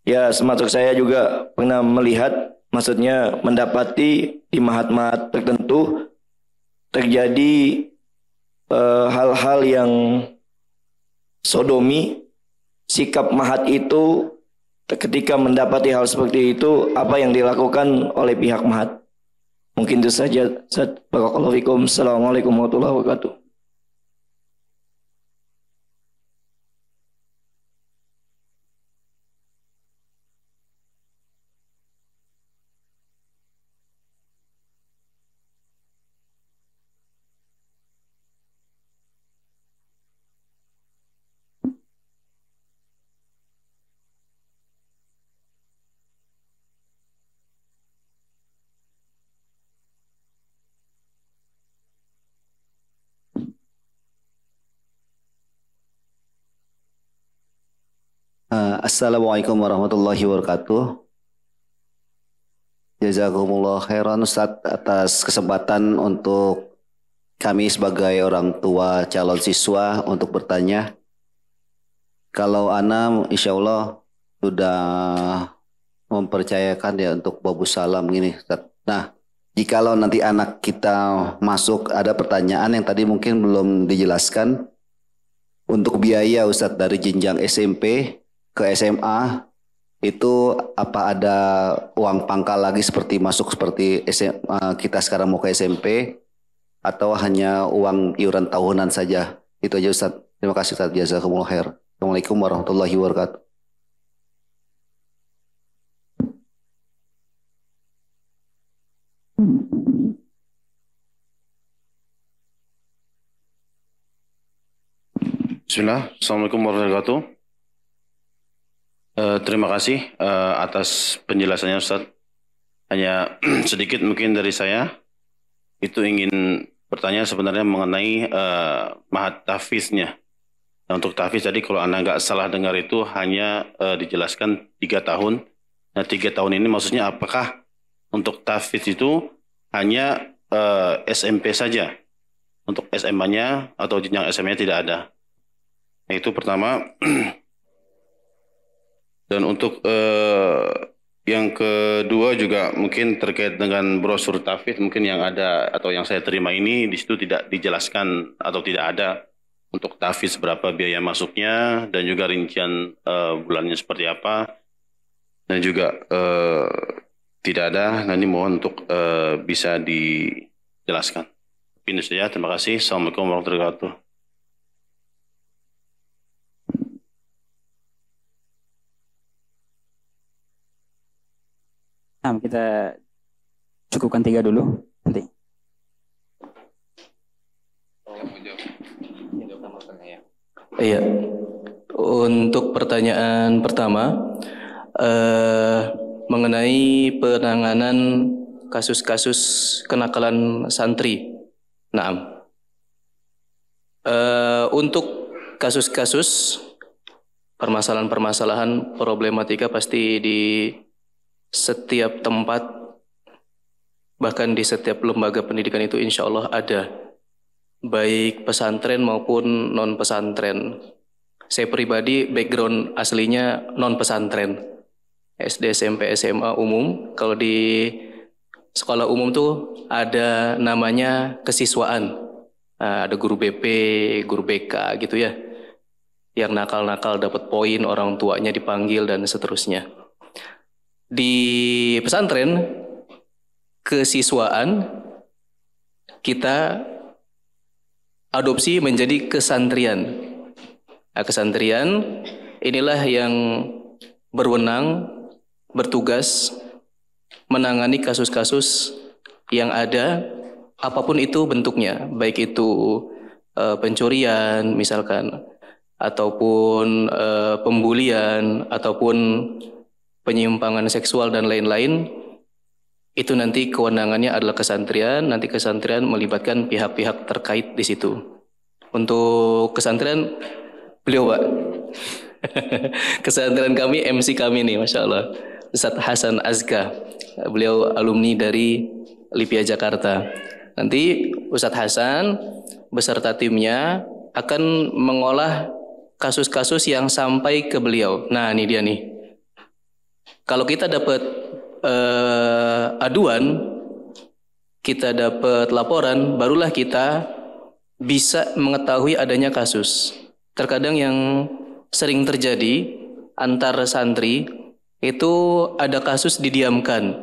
ya termasuk saya juga pernah melihat, maksudnya mendapati di mahat-mahat tertentu terjadi hal-hal yang sodomi. Sikap mahat itu ketika mendapati hal seperti itu, apa yang dilakukan oleh pihak mahat? Mungkin itu saja. Barakallahu fikum. Assalamualaikum warahmatullahi wabarakatuh. Assalamualaikum warahmatullahi wabarakatuh. Jazakumullah khairan Ustaz atas kesempatan untuk kami sebagai orang tua calon siswa untuk bertanya. Kalau ana insya Allah sudah mempercayakan ya untuk Babus Salam gini Ustaz. Nah, jikalau nanti anak kita masuk ada pertanyaan yang tadi mungkin belum dijelaskan, untuk biaya Ustaz dari jenjang SMP ke SMA itu apa ada uang pangkal lagi seperti masuk seperti SMA, kita sekarang mau ke SMP, atau hanya uang iuran tahunan saja? Itu aja Ustaz. Terima kasih Ustaz. Jazakumullah khair. Assalamualaikum warahmatullahi wabarakatuh. Bismillah. Assalamualaikum warahmatullahi wabarakatuh. Terima kasih atas penjelasannya Ustaz. Hanya sedikit mungkin dari saya itu ingin bertanya sebenarnya mengenai mahat tahfiznya. Nah, untuk tahfiz tadi kalau Anda nggak salah dengar itu hanya dijelaskan 3 tahun. Nah 3 tahun ini maksudnya apakah untuk tahfiz itu hanya SMP saja? Untuk SMA-nya atau jenjang SMA-nya tidak ada? Nah, itu pertama. Dan untuk Yang kedua juga mungkin terkait dengan brosur tahfidz mungkin yang ada atau yang saya terima ini di situ tidak dijelaskan atau tidak ada untuk tahfidz berapa biaya masuknya dan juga rincian bulannya seperti apa dan juga tidak ada. Nah ini mohon untuk bisa dijelaskan. Ini saja. Terima kasih. Assalamualaikum warahmatullahi wabarakatuh. Nah, kita cukupkan 3 dulu nanti. Iya. Untuk pertanyaan pertama mengenai penanganan kasus-kasus kenakalan santri. Naam. Untuk kasus-kasus permasalahan-permasalahan problematika pasti di setiap tempat, bahkan di setiap lembaga pendidikan itu insya Allah ada, baik pesantren maupun non pesantren. Saya pribadi background aslinya non pesantren, SD, SMP, SMA umum. Kalau di sekolah umum tuh ada namanya kesiswaan, ada guru BP, guru BK gitu ya, yang nakal-nakal dapat poin, orang tuanya dipanggil dan seterusnya. Di pesantren kesiswaan kita adopsi menjadi kesantrian. Nah, kesantrian inilah yang berwenang, bertugas menangani kasus-kasus yang ada, apapun itu bentuknya, baik itu pencurian misalkan, ataupun pembulian, ataupun penyimpangan seksual dan lain-lain. Itu nanti kewenangannya adalah kesantrian. Nanti kesantrian melibatkan pihak-pihak terkait di situ. Untuk kesantrian beliau Pak, kesantrian kami, MC kami nih, Masya Allah, Ustadz Hasan Azka. Beliau alumni dari Lipia Jakarta. Nanti Ustadz Hasan beserta timnya akan mengolah kasus-kasus yang sampai ke beliau. Nah ini dia nih. Kalau kita dapat aduan, kita dapat laporan, barulah kita bisa mengetahui adanya kasus. Terkadang yang sering terjadi antar santri itu ada kasus didiamkan.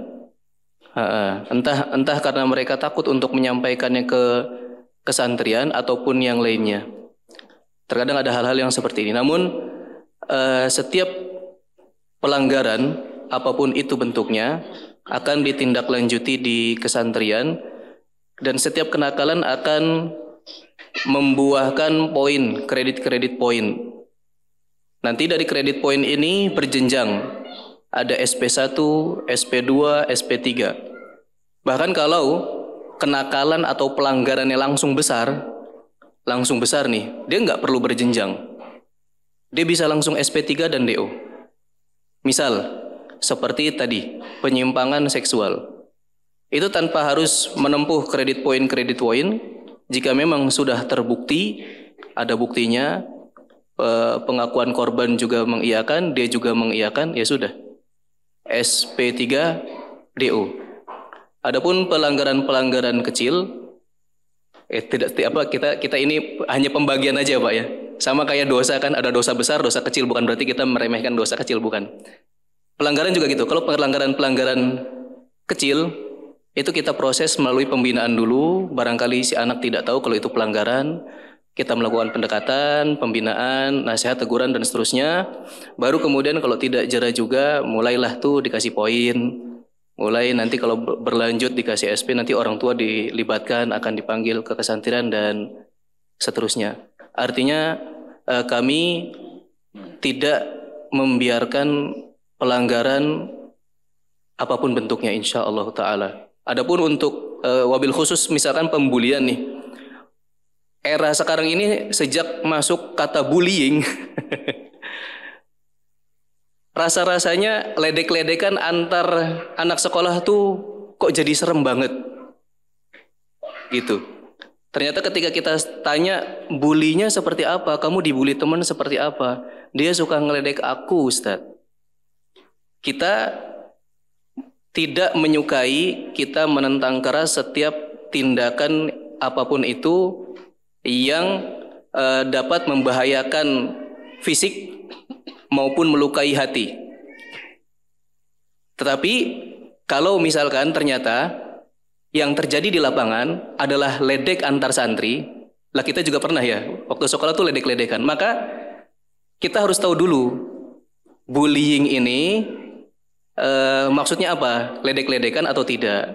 Entah karena mereka takut untuk menyampaikannya ke kesantrian ataupun yang lainnya. Terkadang ada hal-hal yang seperti ini. Namun setiap pelanggaran apapun itu bentuknya akan ditindaklanjuti di kesantrian, dan setiap kenakalan akan membuahkan poin, kredit poin. Nanti dari kredit poin ini berjenjang, ada SP1, SP2, SP3. Bahkan kalau kenakalan atau pelanggarannya langsung besar nih, dia nggak perlu berjenjang, dia bisa langsung SP3 dan DO. Misal seperti tadi, penyimpangan seksual. Itu tanpa harus menempuh kredit poin. Jika memang sudah terbukti, ada buktinya, pengakuan korban juga mengiyakan, dia juga mengiyakan, ya sudah. SP3 DO. Adapun pelanggaran kecil, kita ini hanya pembagian aja Pak ya. Sama kayak dosa kan, ada dosa besar, dosa kecil, bukan berarti kita meremehkan dosa kecil, bukan. Pelanggaran juga gitu. Kalau pelanggaran kecil itu kita proses melalui pembinaan dulu. Barangkali si anak tidak tahu kalau itu pelanggaran, kita melakukan pendekatan, pembinaan, nasihat, teguran dan seterusnya. Baru kemudian kalau tidak jera juga, mulailah tuh dikasih poin. Mulai nanti kalau berlanjut dikasih SP, nanti orang tua dilibatkan, akan dipanggil ke kesantrian dan seterusnya. Artinya kami tidak membiarkan pelanggaran apapun bentuknya, insya Allah Ta'ala. Adapun untuk wabil khusus misalkan pembulian nih, era sekarang ini sejak masuk kata bullying rasa-rasanya ledek-ledekan antar anak sekolah tuh kok jadi serem banget gitu. Ternyata ketika kita tanya bulinya seperti apa, kamu dibully teman seperti apa, dia suka ngeledek aku Ustadz. Kita tidak menyukai kita menentang keras setiap tindakan apapun itu yang dapat membahayakan fisik maupun melukai hati. Tetapi kalau misalkan ternyata yang terjadi di lapangan adalah ledek antar santri, lah kita juga pernah ya, waktu sekolah tuh ledek-ledekan. Maka kita harus tahu dulu bullying ini maksudnya apa? Ledek-ledekan atau tidak?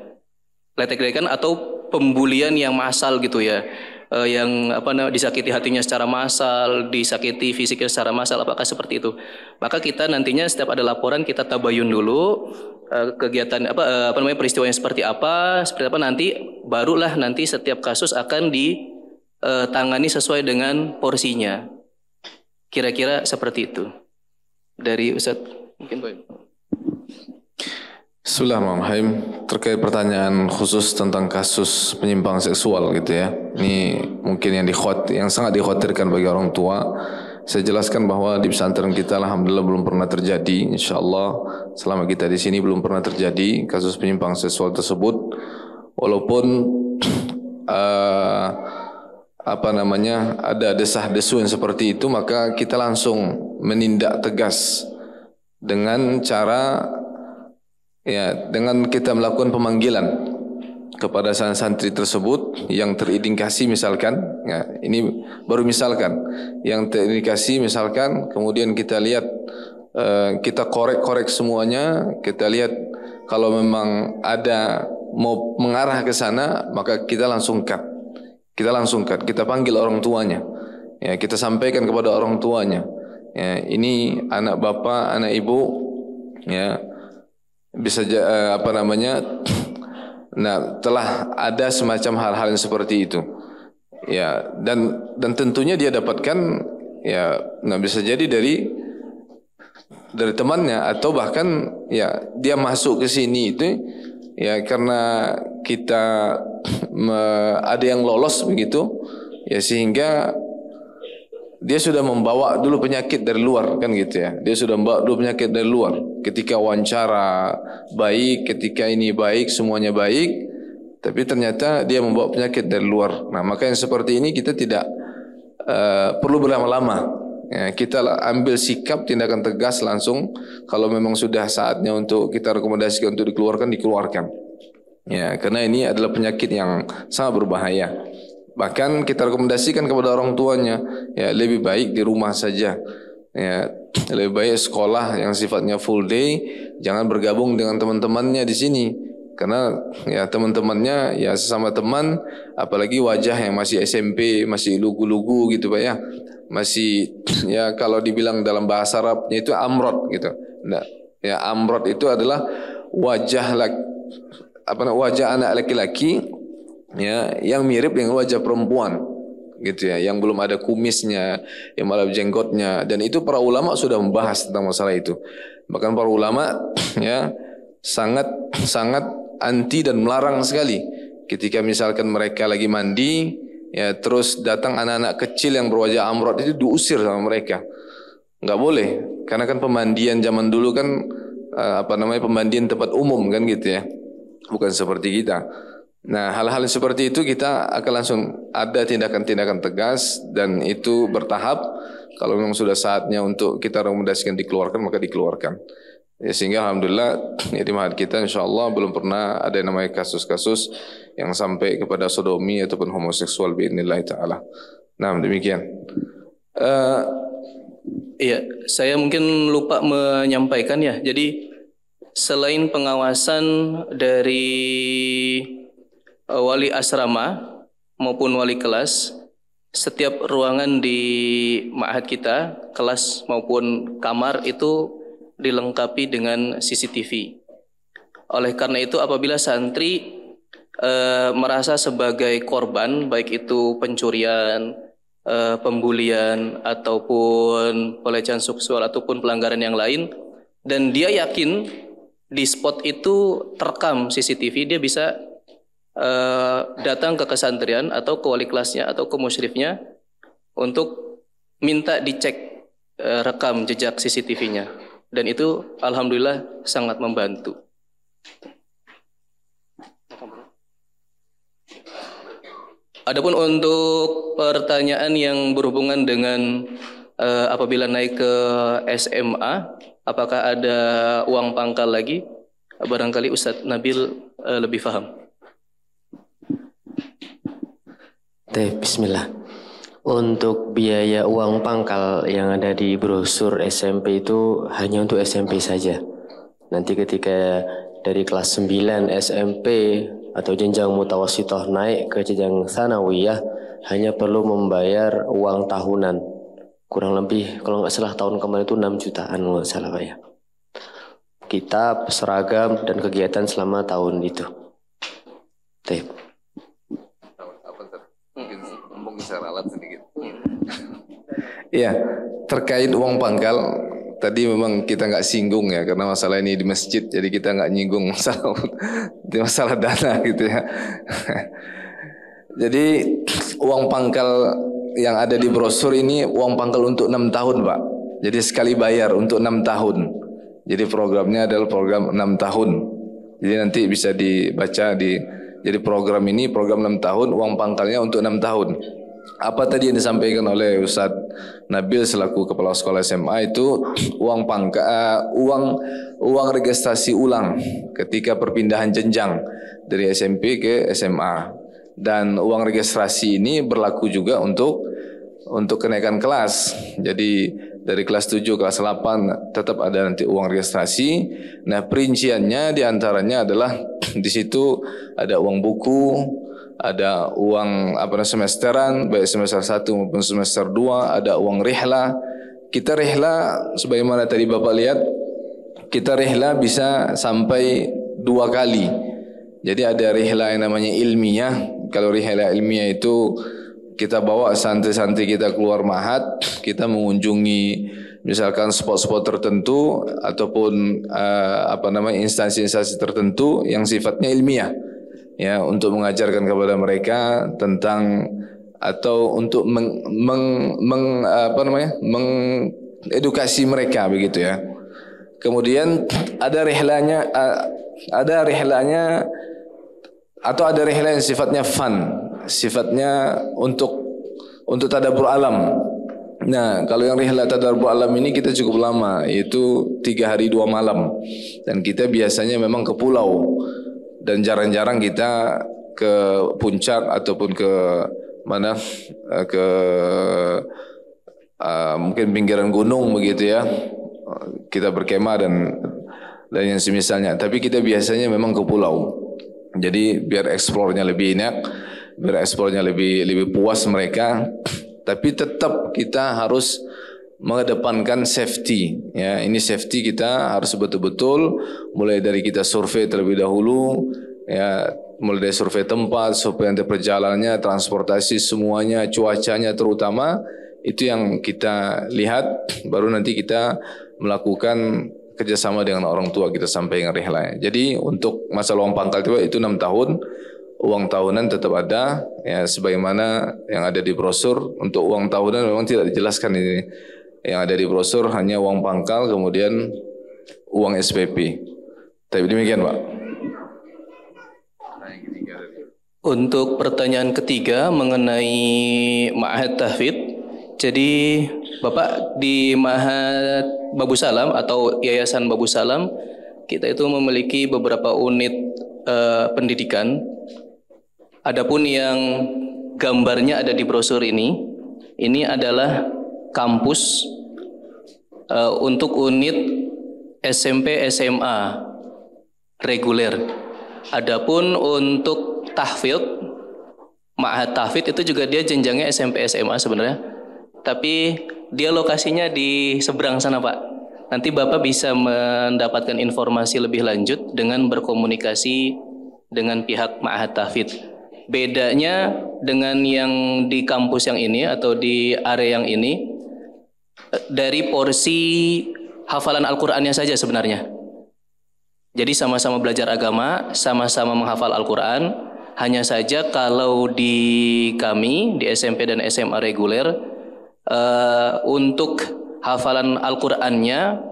Ledek-ledekan atau pembulian yang massal gitu ya? Yang disakiti hatinya secara massal, disakiti fisiknya secara massal, apakah seperti itu? Maka kita nantinya setiap ada laporan kita tabayun dulu kegiatan peristiwanya seperti apa nanti barulah nanti setiap kasus akan ditangani sesuai dengan porsinya. Kira-kira seperti itu. Dari Ustadz mungkin Pak. Bismillahirrahmanirrahim. Terkait pertanyaan khusus tentang kasus penyimpangan seksual gitu ya. Ini mungkin yang sangat dikhawatirkan bagi orang tua. Saya jelaskan bahwa di pesantren kita alhamdulillah belum pernah terjadi. Insyaallah selama kita di sini belum pernah terjadi kasus penyimpangan seksual tersebut. Walaupun ada desah-desu yang seperti itu, maka kita langsung menindak tegas dengan cara dengan kita melakukan pemanggilan kepada santri tersebut yang terindikasi misalkan, ini baru misalkan, yang terindikasi misalkan, kemudian kita lihat, kita korek semuanya, kita lihat kalau memang ada mau mengarah ke sana, maka kita langsung cut, kita panggil orang tuanya, kita sampaikan kepada orang tuanya, ini anak bapak, anak ibu, bisa telah ada semacam hal-hal yang seperti itu, dan tentunya dia dapatkan bisa jadi dari temannya atau bahkan dia masuk ke sini itu karena kita ada yang lolos begitu sehingga dia sudah membawa dulu penyakit dari luar kan gitu ya. Dia sudah membawa dulu penyakit dari luar. Ketika wawancara baik, ketika ini baik, semuanya baik, tapi ternyata dia membawa penyakit dari luar. Nah, maka yang seperti ini kita tidak perlu berlama-lama. Kita ambil sikap tindakan tegas langsung. Kalau memang sudah saatnya untuk kita rekomendasikan untuk dikeluarkan. Karena ini adalah penyakit yang sangat berbahaya. Bahkan kita rekomendasikan kepada orang tuanya, lebih baik di rumah saja, lebih baik sekolah yang sifatnya full day, jangan bergabung dengan teman-temannya di sini, karena teman-temannya sesama teman, apalagi wajah yang masih SMP, masih lugu-lugu gitu Pak ya, masih kalau dibilang dalam bahasa Arabnya itu amrod gitu. Nah, amrod itu adalah wajah anak laki-laki yang mirip dengan wajah perempuan gitu yang belum ada kumisnya, yang malah jenggotnya, dan itu para ulama sudah membahas tentang masalah itu. Bahkan para ulama sangat anti dan melarang sekali ketika misalkan mereka lagi mandi terus datang anak-anak kecil yang berwajah amrod, itu diusir sama mereka. Enggak boleh, karena kan pemandian zaman dulu kan pemandian tempat umum kan gitu ya, bukan seperti kita. Nah, hal-hal seperti itu kita akan langsung ada tindakan-tindakan tegas, dan itu bertahap. Kalau memang sudah saatnya untuk kita rekomendasikan dikeluarkan, maka dikeluarkan. Sehingga alhamdulillah di ma'had kita insyaallah belum pernah ada yang namanya kasus-kasus yang sampai kepada sodomi ataupun homoseksual biidznillah taala. Nah, demikian. Saya mungkin lupa menyampaikan ya. Jadi selain pengawasan dari wali asrama maupun wali kelas, setiap ruangan di ma'had kita, kelas maupun kamar itu dilengkapi dengan CCTV. Oleh karena itu apabila santri merasa sebagai korban, baik itu pencurian, pembulian ataupun pelecehan seksual ataupun pelanggaran yang lain, dan dia yakin di spot itu terekam CCTV, dia bisa datang ke kesantrian atau ke wali kelasnya atau ke musyrifnya untuk minta dicek rekam jejak CCTV-nya, dan itu alhamdulillah sangat membantu. Adapun untuk pertanyaan yang berhubungan dengan apabila naik ke SMA, apakah ada uang pangkal lagi? Barangkali Ustadz Nabil lebih paham. Bismillah. Untuk biaya uang pangkal yang ada di brosur SMP itu hanya untuk SMP saja. Nanti ketika dari kelas 9 SMP atau jenjang mutawasithah naik ke jenjang tsanawiyah hanya perlu membayar uang tahunan. Kurang lebih kalau nggak salah tahun kemarin itu 6 jutaan nggak salah Pak ya. Kitab, seragam dan kegiatan selama tahun itu. Mungkin saya ralat sedikit. Iya, terkait uang pangkal tadi memang kita nggak singgung ya karena masalah ini di masjid, jadi kita nggak nyinggung masalah dana gitu ya. Jadi uang pangkal yang ada di brosur ini uang pangkal untuk 6 tahun Pak. Jadi sekali bayar untuk 6 tahun. Jadi programnya adalah program 6 tahun. Jadi nanti bisa dibaca jadi program ini program 6 tahun, uang pangkalnya untuk 6 tahun. Apa tadi yang disampaikan oleh Ustadz Nabil selaku kepala sekolah SMA itu uang registrasi ulang ketika perpindahan jenjang dari SMP ke SMA. Dan uang registrasi ini berlaku juga untuk kenaikan kelas. Jadi dari kelas 7 kelas 8 tetap ada nanti uang registrasi. Nah, perinciannya diantaranya adalah di situ ada uang buku, ada uang semesteran baik semester 1 maupun semester 2, ada uang rihla. Kita rihla sebagaimana tadi Bapak lihat, kita rihla bisa sampai 2 kali. Jadi ada rihla yang namanya ilmiah. Kalau rihla ilmiah itu kita bawa santri-santri kita keluar mahat, kita mengunjungi misalkan spot-spot tertentu ataupun instansi-instansi tertentu yang sifatnya ilmiah. Ya, untuk mengajarkan kepada mereka tentang atau untuk mengedukasi mereka begitu ya. Kemudian ada rihlanya atau ada rihla yang sifatnya fun, sifatnya untuk tadabbur alam. Nah, kalau yang rihla tadabbur alam ini kita cukup lama, yaitu 3 hari 2 malam. Dan kita biasanya memang ke pulau. Dan jarang-jarang kita ke puncak ataupun ke mana mungkin pinggiran gunung begitu ya. Kita berkemah dan yang semisalnya. Tapi kita biasanya memang ke pulau. Jadi biar eksplornya lebih enak, biar eksplornya lebih puas mereka. Tapi tetap kita harus mengedepankan safety ya. Ini safety kita harus betul-betul mulai dari kita survei terlebih dahulu ya, mulai dari survei tempat, survei nanti perjalanannya, transportasi semuanya, cuacanya terutama itu yang kita lihat, baru nanti kita melakukan kerjasama dengan orang tua kita sampai dengan rihla. Jadi untuk masalah uang pangkal itu 6 tahun, uang tahunan tetap ada ya, sebagaimana yang ada di brosur. Untuk uang tahunan memang tidak dijelaskan ini. Yang ada di brosur hanya uang pangkal, kemudian uang SPP. Tapi demikian Pak. Untuk pertanyaan ketiga mengenai Ma'had Tahfidz. Jadi Bapak di Ma'had Babu Salam atau Yayasan Babu Salam, kita itu memiliki beberapa unit pendidikan. Adapun yang gambarnya ada di brosur ini adalah kampus untuk unit SMP SMA reguler. Adapun untuk tahfidz, Ma'had Tahfidz itu juga dia jenjangnya SMP SMA sebenarnya. Tapi dia lokasinya di seberang sana Pak. Nanti Bapak bisa mendapatkan informasi lebih lanjut dengan berkomunikasi dengan pihak Ma'had Tahfidz. Bedanya dengan yang di kampus yang ini atau di area yang ini, dari porsi hafalan Al-Qur'annya saja sebenarnya. Jadi sama-sama belajar agama, sama-sama menghafal Al-Qur'an. Hanya saja kalau di kami, di SMP dan SMA reguler, untuk hafalan Al-Qur'annya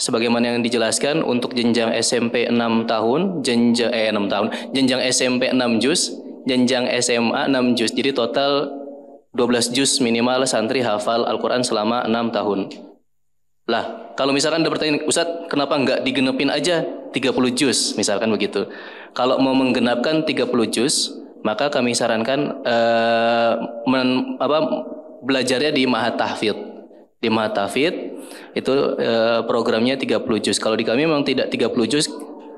sebagaimana yang dijelaskan untuk jenjang SMP 6 tahun, jenjang SMP 6 juz, jenjang SMA 6 juz. Jadi total 12 juz minimal santri hafal Al-Quran selama 6 tahun. Lah, kalau misalkan ada pertanyaan, Ustadz, kenapa nggak digenepin aja 30 juz, misalkan begitu. Kalau mau menggenapkan 30 juz, maka kami sarankan belajarnya di Ma'had Tahfidz. Di Ma'had Tahfidz itu programnya 30 juz. Kalau di kami memang tidak 30 juz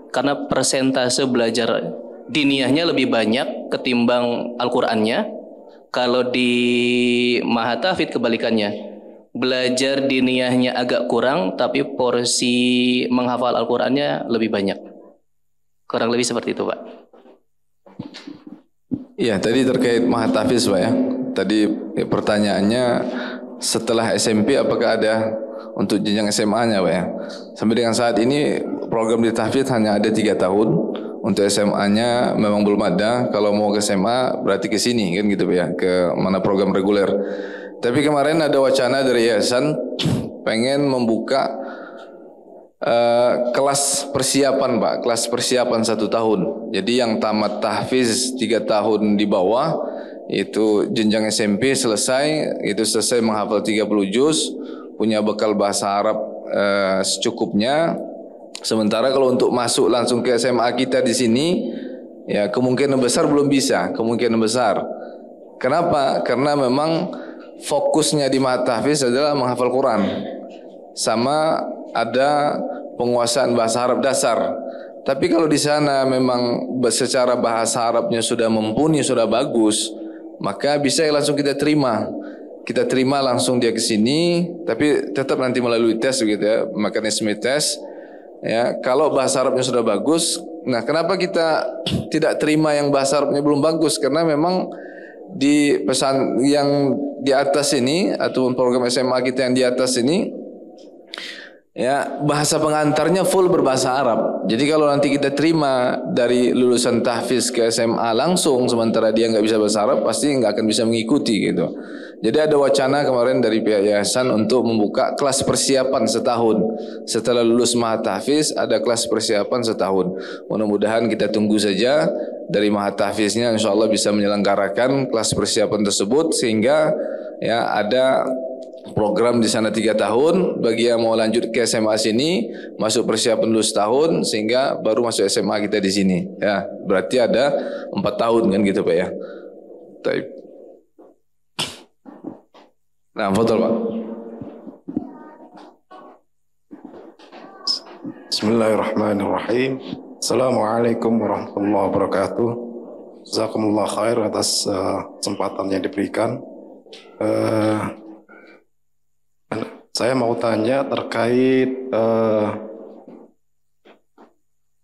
karena persentase belajar diniyahnya lebih banyak ketimbang Al-Qur'annya. Kalau di Ma'had Tahfidz kebalikannya. Belajar diniyahnya agak kurang tapi porsi menghafal Al-Qur'annya lebih banyak. Kurang lebih seperti itu, Pak. Iya, tadi terkait Ma'had Tahfidz, Pak ya. Tadi pertanyaannya setelah SMP apakah ada untuk jenjang SMA-nya, Pak ya. Sampai dengan saat ini program di Tahfidz hanya ada 3 tahun. Untuk SMA-nya memang belum ada. Kalau mau ke SMA berarti ke sini kan gitu, Pak ya. Ke mana program reguler. Tapi kemarin ada wacana dari yayasan pengen membuka kelas persiapan, Pak, kelas persiapan 1 tahun. Jadi yang tamat tahfiz 3 tahun di bawah, itu jenjang SMP selesai, itu selesai menghafal 30 juz, punya bekal bahasa Arab secukupnya. Sementara kalau untuk masuk langsung ke SMA kita di sini, ya kemungkinan besar belum bisa, kemungkinan besar. Kenapa? Karena memang fokusnya di Ma'had Tahfidz adalah menghafal Quran. Sama ada penguasaan bahasa Arab dasar. Tapi kalau di sana memang secara bahasa Arabnya sudah mumpuni, sudah bagus, maka bisa langsung kita terima. Kita terima langsung dia ke sini, tapi tetap nanti melalui tes gitu ya, mekanisme tes. Ya, kalau bahasa Arabnya sudah bagus, nah kenapa kita tidak terima yang bahasa Arabnya belum bagus? Karena memang di pesan yang di atas ini ataupun program SMA kita yang di atas ini, ya bahasa pengantarnya full berbahasa Arab. Jadi kalau nanti kita terima dari lulusan tahfiz ke SMA langsung, sementara dia nggak bisa bahasa Arab, pasti nggak akan bisa mengikuti gitu. Jadi ada wacana kemarin dari pihak yayasan untuk membuka kelas persiapan setahun. Setelah lulus Ma'had Tahfidz ada kelas persiapan setahun. Mudah-mudahan kita tunggu saja dari Ma'had Tahfidznya, insya Allah bisa menyelenggarakan kelas persiapan tersebut sehingga ya ada program di sana 3 tahun. Bagi yang mau lanjut ke SMA sini, masuk persiapan dulu setahun sehingga baru masuk SMA kita di sini. Ya, berarti ada 4 tahun kan gitu, Pak ya. Baik. Nah, foto, Pak. Bismillahirrahmanirrahim. Assalamualaikum warahmatullahi wabarakatuh. Jazakumullah khair atas kesempatan yang diberikan. Saya mau tanya terkait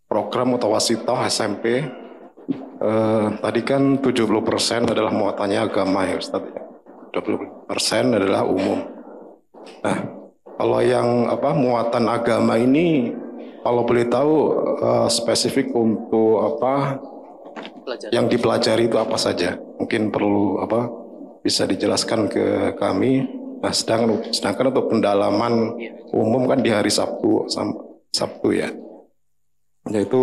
program mutawasithah SMP. Tadi kan 70% adalah muatannya agama ya Ustaz. 20% adalah umum. Nah, kalau yang muatan agama ini, kalau boleh tahu spesifik untuk yang dipelajari itu apa saja? Mungkin perlu bisa dijelaskan ke kami. Nah, sedangkan untuk pendalaman umum kan di hari Sabtu ya. Yaitu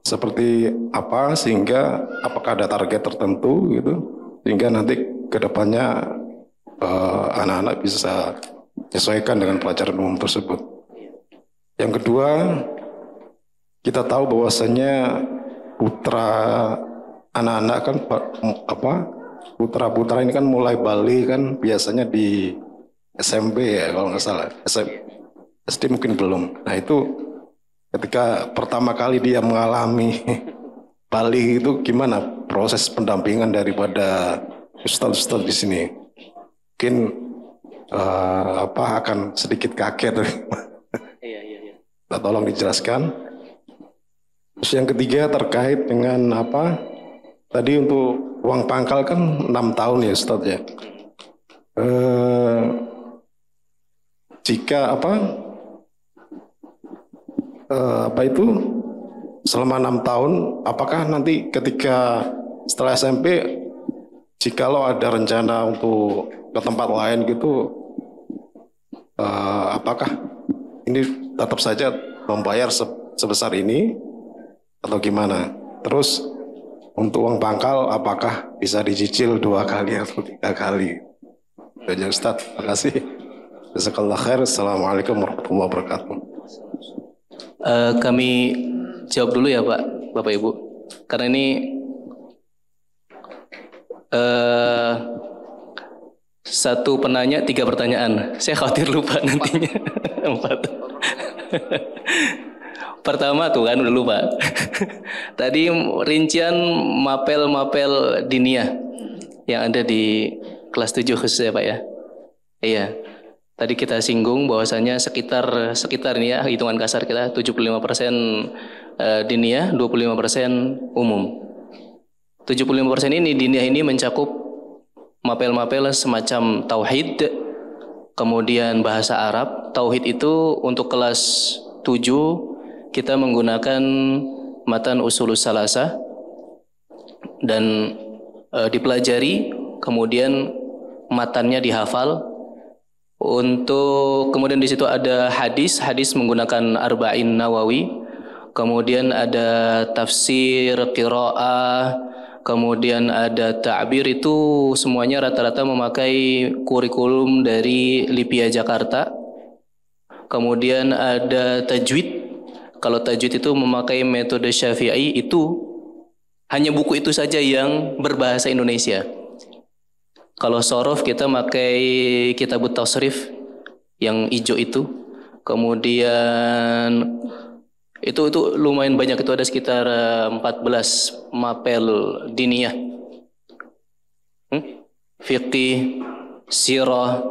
seperti apa sehingga apakah ada target tertentu gitu sehingga nanti kedepannya anak-anak bisa menyesuaikan dengan pelajaran umum tersebut. Yang kedua, kita tahu bahwasanya anak-anak kan putra-putra ini kan mulai balik kan biasanya di SMP ya kalau nggak salah. SD mungkin belum. Nah itu ketika pertama kali dia mengalami balik itu gimana proses pendampingan daripada ustaz-ustaz di sini? Mungkin akan sedikit kaget. Iya. Tolong dijelaskan. Terus yang ketiga terkait dengan tadi untuk uang pangkal kan 6 tahun ya Ustaz ya. Jika itu selama 6 tahun, apakah nanti ketika setelah SMP, jikalau ada rencana untuk ke tempat lain gitu, apakah ini tetap saja membayar sebesar ini atau gimana? Terus untuk uang pangkal apakah bisa dicicil 2 kali atau 3 kali? Ya Ustaz, terima kasih. Jazakallah khair. Assalamualaikum warahmatullahi wabarakatuh. Kami jawab dulu ya Pak, Bapak Ibu. Karena ini satu penanya 3 pertanyaan. Saya khawatir lupa nantinya. 4. Pertama tuh kan udah lupa. Tadi rincian mapel-mapel diniyah yang ada di kelas 7 khusus ya Pak ya. Iya. Tadi kita singgung bahwasanya sekitar ini ya, hitungan kasar kita 75% diniyah, 25% umum. 75% ini diniyah ini mencakup mapel-mapel semacam tauhid, kemudian bahasa Arab. Tauhid itu untuk kelas 7 kita menggunakan matan usulus salasah dan dipelajari, kemudian matannya dihafal. Untuk kemudian di situ ada hadis menggunakan Arba'in Nawawi, kemudian ada tafsir, qiraah, kemudian ada ta'bir, itu semuanya rata-rata memakai kurikulum dari Lipia Jakarta. Kemudian ada tajwid. Kalau tajwid itu memakai metode Syafi'i, itu hanya buku itu saja yang berbahasa Indonesia. Kalau sorof kita pakai Kitabut Tasrif yang hijau itu. Kemudian itu lumayan banyak, itu ada sekitar 14 mapel diniyah. Fiqih, sirah.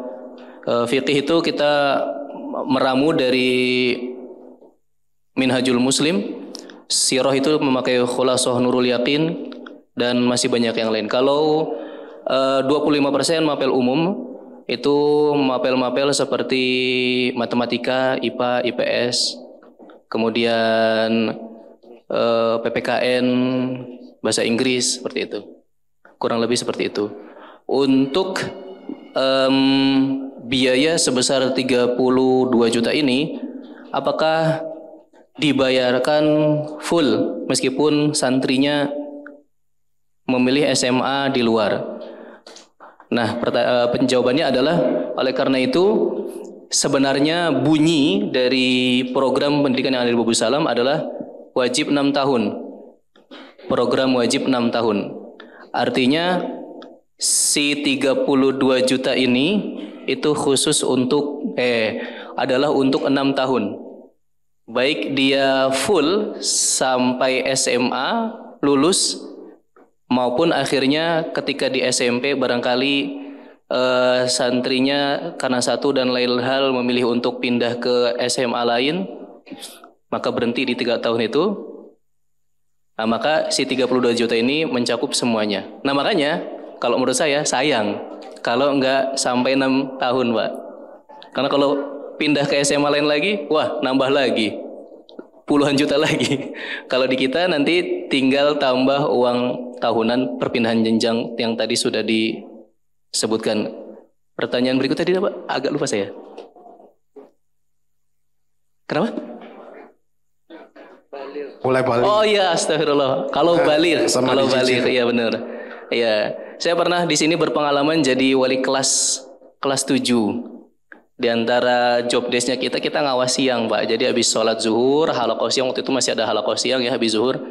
Fiqih itu kita meramu dari Minhajul Muslim. Sirah itu memakai Khulasah Nurul Yakin dan masih banyak yang lain. Kalau 25% mapel umum itu mapel-mapel seperti matematika, IPA, IPS, kemudian PPKN, bahasa Inggris, seperti itu. Kurang lebih seperti itu. Untuk biaya sebesar 32 juta ini, apakah dibayarkan full meskipun santrinya memilih SMA di luar? Nah, penjawabannya adalah oleh karena itu sebenarnya bunyi dari program pendidikan yang ada di Bubu Salam adalah wajib 6 tahun. Program wajib 6 tahun. Artinya si 32 juta ini itu khusus untuk adalah untuk 6 tahun. Baik dia full sampai SMA lulus, maupun akhirnya ketika di SMP barangkali santrinya karena satu dan lain hal memilih untuk pindah ke SMA lain, maka berhenti di 3 tahun itu. Nah, maka si 32 juta ini mencakup semuanya. Nah, makanya kalau menurut saya sayang kalau enggak sampai 6 tahun, Pak. Karena kalau pindah ke SMA lain lagi, wah nambah lagi puluhan juta lagi. Kalau di kita nanti tinggal tambah uang tahunan perpindahan jenjang yang tadi sudah disebutkan. Pertanyaan berikutnya tadi Pak, agak lupa saya. Kenapa? Mulai balir. Oh iya, astagfirullah. Kalau balir, iya benar. Iya, saya pernah di sini berpengalaman jadi wali kelas 7. Di antara job desk-nya kita ngawasi siang, Pak. Jadi habis sholat zuhur, halaqah siang, waktu itu masih ada halaqah siang ya, habis zuhur.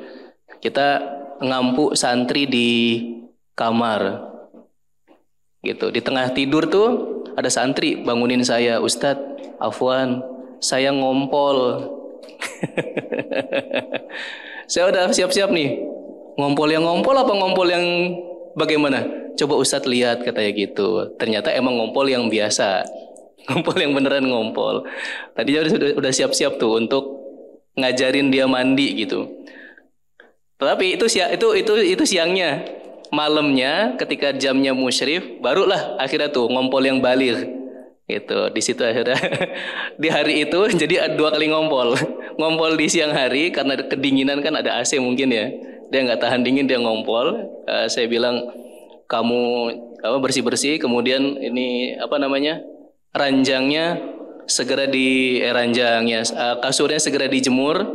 Kita ngampu santri di kamar. Gitu. Di tengah tidur tuh ada santri bangunin saya, "Ustadz, afwan, saya ngompol." Saya udah siap-siap nih. Ngompol yang ngompol apa ngompol yang bagaimana? Coba Ustadz lihat, katanya gitu. Ternyata emang ngompol yang biasa. Ngompol yang beneran ngompol. Tadinya udah siap-siap tuh untuk ngajarin dia mandi gitu. Tapi itu siangnya. Malamnya ketika jamnya musyrif, barulah akhirnya tuh ngompol yang balir. Gitu. Di situ akhirnya di hari itu jadi 2 kali ngompol. Ngompol di siang hari karena kedinginan kan, ada AC mungkin ya. Dia nggak tahan dingin, dia ngompol. Saya bilang, "Kamu bersih-bersih, kemudian ini ranjangnya segera diranjang ya, kasurnya segera dijemur.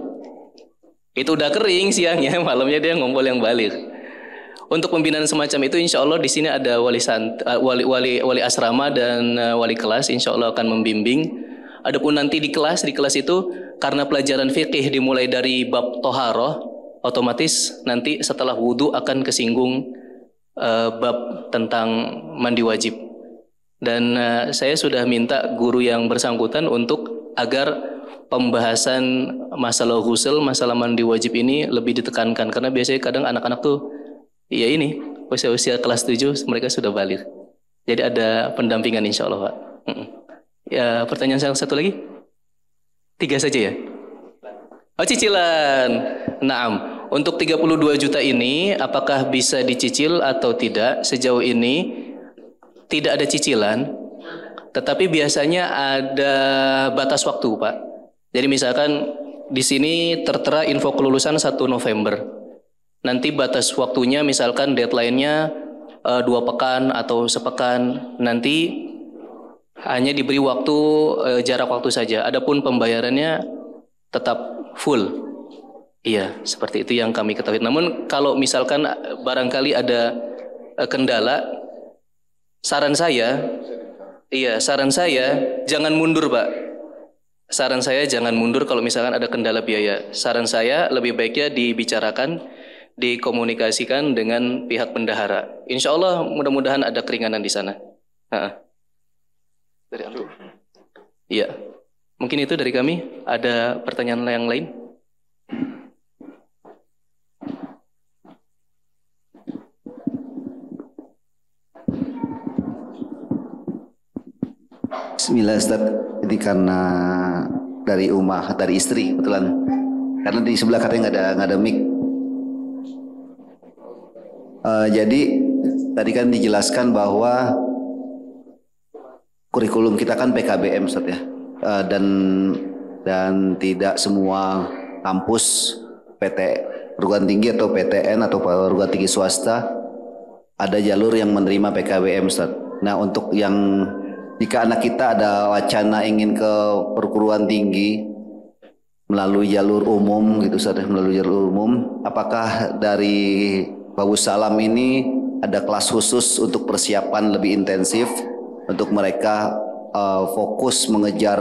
Itu udah kering siangnya, malamnya dia ngumpul yang balik. Untuk pembinaan semacam itu, insya Allah di sini ada wali asrama dan wali kelas, insya Allah akan membimbing. Adapun nanti di kelas itu karena pelajaran fikih dimulai dari bab toharoh, otomatis nanti setelah wudhu akan kesinggung bab tentang mandi wajib. Dan saya sudah minta guru yang bersangkutan untuk agar pembahasan masalah ghusl, masalah mandi wajib ini lebih ditekankan, karena biasanya kadang anak-anak tuh ya ini usia kelas 7 mereka sudah balik. Jadi ada pendampingan insya Allah, Pak. Ya, pertanyaan saya satu lagi. 3 saja ya. Oh, cicilan. Naam. Untuk 32 juta ini apakah bisa dicicil atau tidak? Sejauh ini tidak ada cicilan, tetapi biasanya ada batas waktu, Pak. Jadi misalkan di sini tertera info kelulusan 1 November. Nanti batas waktunya misalkan deadline-nya 2 pekan atau sepekan. Nanti hanya diberi waktu jarak waktu saja. Adapun pembayarannya tetap full. Iya, seperti itu yang kami ketahui. Namun kalau misalkan barangkali ada kendala, saran saya jangan mundur, Pak. Saran saya jangan mundur kalau misalkan ada kendala biaya. Saran saya lebih baiknya dibicarakan, dikomunikasikan dengan pihak bendahara. Insya Allah mudah-mudahan ada keringanan di sana. Dari antum. Iya. Mungkin itu dari kami. Ada pertanyaan yang lain? Bismillah Ustaz, ini karena dari dari istri kebetulan, karena di sebelah katanya nggak ada mic. Jadi tadi kan dijelaskan bahwa kurikulum kita kan PKBM Ustaz ya, dan tidak semua kampus perguruan tinggi atau PTN atau perguruan tinggi swasta ada jalur yang menerima PKBM Ustaz. Nah, untuk yang jika anak kita ada wacana ingin ke perguruan tinggi melalui jalur umum gitu Ustaz, melalui jalur umum, apakah dari Babu Salam ini ada kelas khusus untuk persiapan lebih intensif untuk mereka fokus mengejar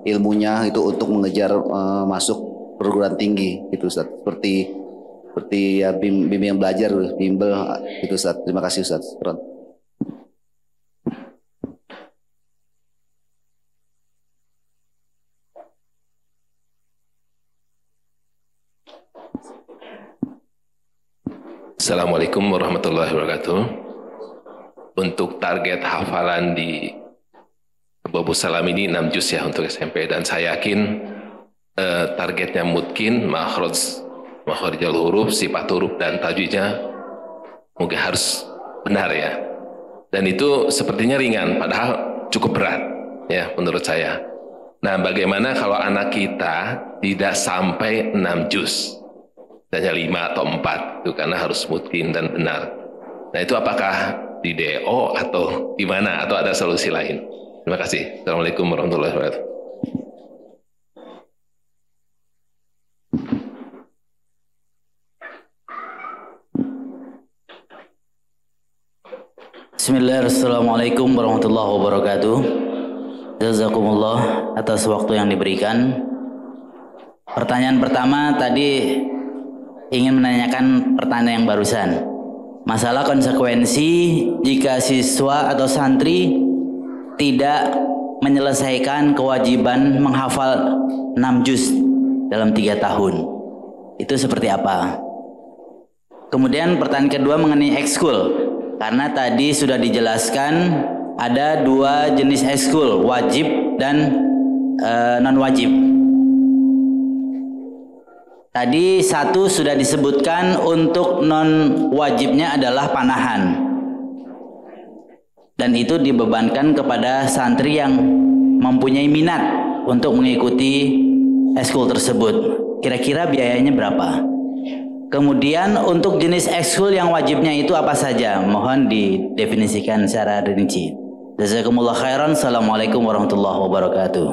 ilmunya itu untuk mengejar masuk perguruan tinggi gitu Ustaz, seperti ya bimbingan belajar, bimbel itu Ustaz. Terima kasih Ustaz. Assalamualaikum warahmatullahi wabarakatuh. Untuk target hafalan di Babu Salam ini 6 juz ya untuk SMP, dan saya yakin targetnya mungkin makhrijul huruf, sifat huruf dan tajwidnya mungkin harus benar ya. Dan itu sepertinya ringan padahal cukup berat ya menurut saya. Nah, bagaimana kalau anak kita tidak sampai 6 juz? Hanya 5 atau 4 itu karena harus mungkin dan benar. Nah, itu apakah di DO atau di mana atau ada solusi lain? Terima kasih. Assalamualaikum warahmatullahi wabarakatuh. Bismillahirrahmanirrahim. Assalamualaikum warahmatullahi wabarakatuh. Jazakumullah atas waktu yang diberikan. Pertanyaan pertama tadi ingin menanyakan pertanyaan yang barusan. Masalah konsekuensi jika siswa atau santri tidak menyelesaikan kewajiban menghafal 6 juz dalam 3 tahun. Itu seperti apa? Kemudian pertanyaan kedua mengenai ekskul. Karena tadi sudah dijelaskan ada 2 jenis ekskul, wajib dan non wajib. Tadi 1 sudah disebutkan untuk non wajibnya adalah panahan, dan itu dibebankan kepada santri yang mempunyai minat untuk mengikuti ekskul tersebut. Kira-kira biayanya berapa? Kemudian untuk jenis ekskul yang wajibnya itu apa saja? Mohon didefinisikan secara rinci. Jazakumullah khairan. Assalamualaikum warahmatullahi wabarakatuh.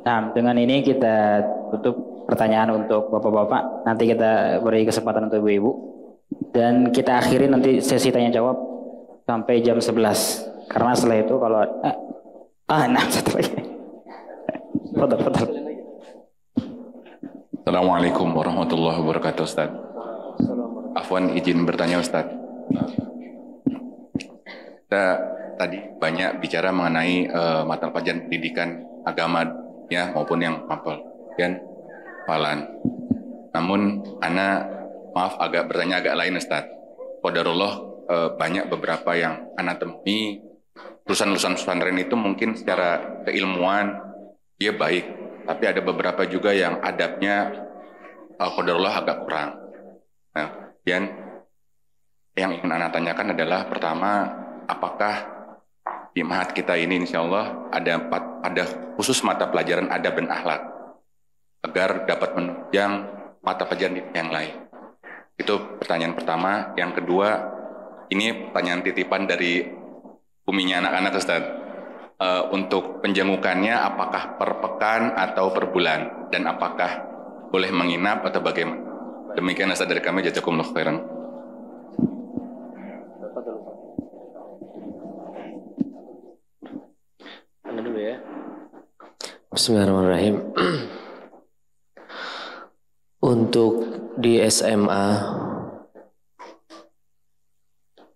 Nah, dengan ini kita tutup pertanyaan untuk bapak-bapak. Nanti kita beri kesempatan untuk ibu-ibu. Dan kita akhiri nanti sesi tanya jawab sampai jam 11. Karena setelah itu kalau satu lagi. Fadal. Assalamualaikum warahmatullahi wabarakatuh, Ustaz. Afwan, izin bertanya, Ustaz. Kita tadi banyak bicara mengenai mata pelajaran pendidikan agama ya maupun yang mapel dan hafalan. Namun ana agak bertanya agak lain, Ustaz. Qadarullah banyak beberapa yang ana temui lulusan pesantren itu mungkin secara keilmuan dia baik, tapi ada beberapa juga yang adabnya qadarullah agak kurang. Nah, dan yang ingin ana tanyakan adalah pertama, apakah di Mahat kita ini insya Allah ada khusus mata pelajaran adab dan akhlak agar dapat menunjang mata pelajaran yang lain. Itu pertanyaan pertama. Yang kedua, ini pertanyaan titipan dari buminya anak-anak, Ustaz. Untuk penjengukannya apakah per pekan atau per bulan, dan apakah boleh menginap atau bagaimana? Demikian Ustaz dari kami, jazakumullah khairan. Dulu ya. Bismillahirrahmanirrahim. Untuk di SMA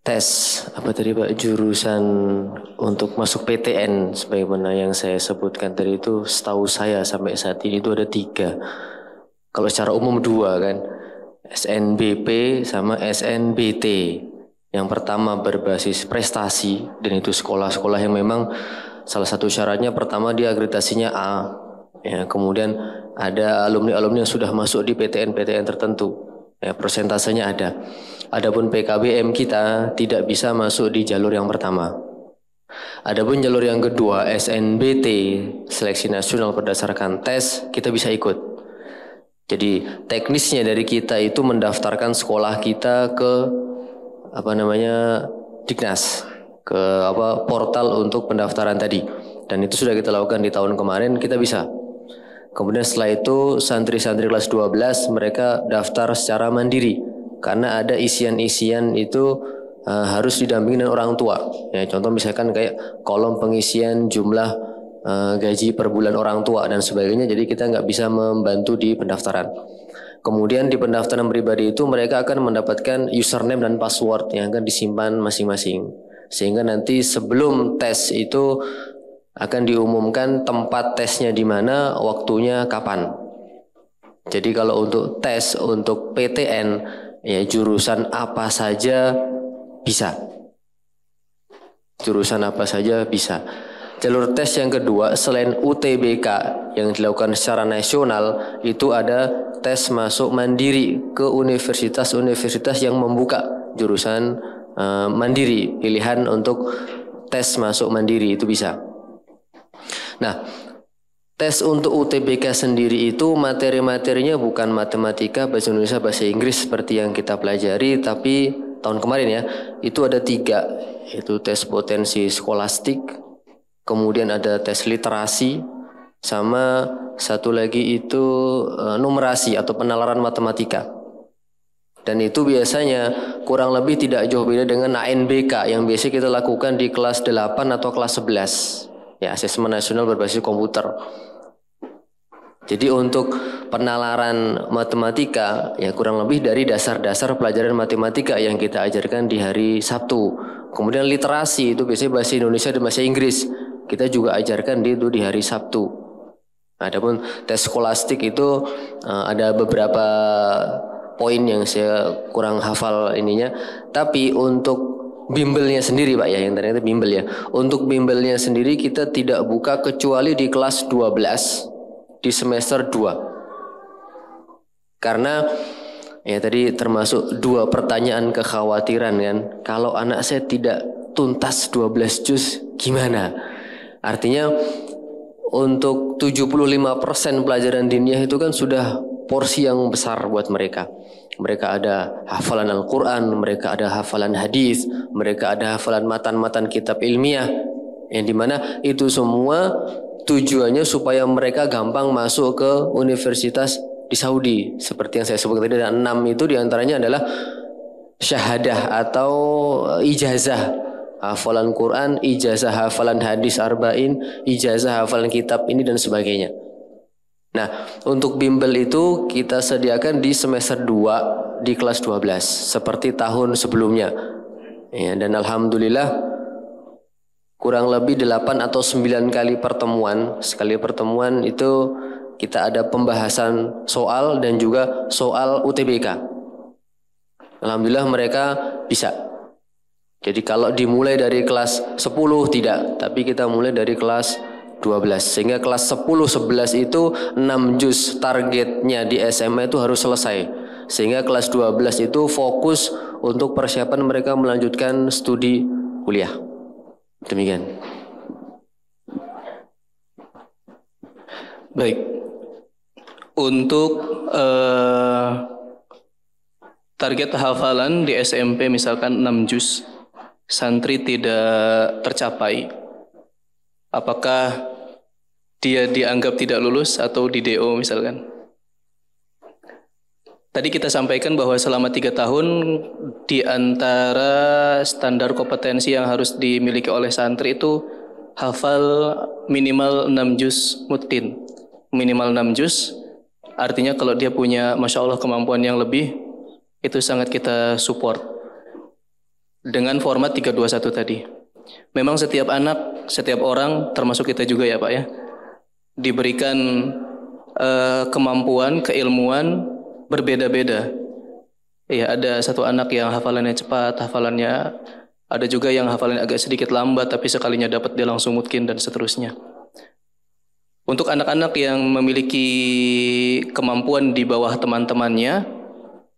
tes apa tadi Pak, jurusan untuk masuk PTN sebagaimana yang saya sebutkan tadi itu, setahu saya sampai saat ini itu ada 3. Kalau secara umum 2 kan, SNBP sama SNBT. Yang pertama berbasis prestasi, dan itu sekolah-sekolah yang memang salah satu syaratnya pertama dia akreditasinya A. Ya, kemudian ada alumni-alumni yang sudah masuk di PTN-PTN tertentu. Ya, persentasenya ada. Adapun PKBM kita tidak bisa masuk di jalur yang pertama. Adapun jalur yang kedua, SNBT, seleksi nasional berdasarkan tes, kita bisa ikut. Jadi teknisnya dari kita itu mendaftarkan sekolah kita ke Diknas, ke portal untuk pendaftaran tadi, dan itu sudah kita lakukan di tahun kemarin, kita bisa. Kemudian setelah itu santri-santri kelas 12 mereka daftar secara mandiri karena ada isian-isian itu harus didampingi dengan orang tua. Ya, contoh misalkan kayak kolom pengisian jumlah gaji per bulan orang tua dan sebagainya, jadi kita nggak bisa membantu di pendaftaran. Kemudian di pendaftaran pribadi itu mereka akan mendapatkan username dan password yang akan disimpan masing-masing. Sehingga nanti sebelum tes itu akan diumumkan tempat tesnya di mana, waktunya kapan. Jadi kalau untuk tes untuk PTN ya jurusan apa saja bisa. Jurusan apa saja bisa. Jalur tes yang kedua selain UTBK yang dilakukan secara nasional, itu ada tes masuk mandiri ke universitas-universitas yang membuka jurusan mandiri, pilihan untuk tes masuk mandiri itu bisa. Nah, tes untuk UTBK sendiri itu materi-materinya bukan matematika, bahasa Indonesia, bahasa Inggris seperti yang kita pelajari, tapi tahun kemarin ya, itu ada 3, yaitu tes potensi skolastik, kemudian ada tes literasi, sama satu lagi itu numerasi atau penalaran matematika. Dan itu biasanya kurang lebih tidak jauh beda dengan ANBK yang biasa kita lakukan di kelas 8 atau kelas 11. Ya, asesmen nasional berbasis komputer. Jadi untuk penalaran matematika ya kurang lebih dari dasar-dasar pelajaran matematika yang kita ajarkan di hari Sabtu. Kemudian literasi itu biasanya bahasa Indonesia dan bahasa Inggris. Kita juga ajarkan di hari Sabtu. Adapun tes skolastik itu ada beberapa poin yang saya kurang hafal ininya. Tapi untuk bimbelnya sendiri Pak ya, yang ternyata bimbel ya. Untuk bimbelnya sendiri kita tidak buka kecuali di kelas 12 di semester 2. Karena ya tadi termasuk 2 pertanyaan kekhawatiran kan. Kalau anak saya tidak tuntas 12 juz gimana? Artinya untuk 75% pelajaran diniyah itu kan sudah porsi yang besar buat mereka. Mereka ada hafalan Al-Quran, mereka ada hafalan hadis, mereka ada hafalan matan-matan kitab ilmiah, yang dimana itu semua tujuannya supaya mereka gampang masuk ke universitas di Saudi. Seperti yang saya sebutkan tadi, ada 6 itu diantaranya adalah syahadah atau ijazah hafalan Quran, ijazah hafalan hadis arba'in, ijazah hafalan kitab ini dan sebagainya. Nah, untuk bimbel itu kita sediakan di semester 2 di kelas 12 seperti tahun sebelumnya. Ya, dan alhamdulillah kurang lebih 8 atau 9 kali pertemuan. Sekali pertemuan itu kita ada pembahasan soal dan juga soal UTBK. Alhamdulillah mereka bisa. Jadi kalau dimulai dari kelas 10 tidak, tapi kita mulai dari kelas 12. Sehingga kelas 10-11 itu 6 juz targetnya di SMA itu harus selesai. Sehingga kelas 12 itu fokus untuk persiapan mereka melanjutkan studi kuliah. Demikian. Baik. Untuk target hafalan di SMP misalkan 6 juz, santri tidak tercapai, apakah dia dianggap tidak lulus atau di DO misalkan? Tadi kita sampaikan bahwa selama 3 tahun di antara standar kompetensi yang harus dimiliki oleh santri itu hafal minimal 6 juz mutqin. Minimal 6 juz, artinya kalau dia punya Masya Allah kemampuan yang lebih, itu sangat kita support. Dengan format 321 tadi. Memang setiap anak, setiap orang, termasuk kita juga ya Pak ya, diberikan kemampuan, keilmuan berbeda-beda. Ya, ada satu anak yang hafalannya cepat, hafalannya ada juga yang hafalannya agak sedikit lambat, tapi sekalinya dapat dia langsung mutqin dan seterusnya. Untuk anak-anak yang memiliki kemampuan di bawah teman-temannya,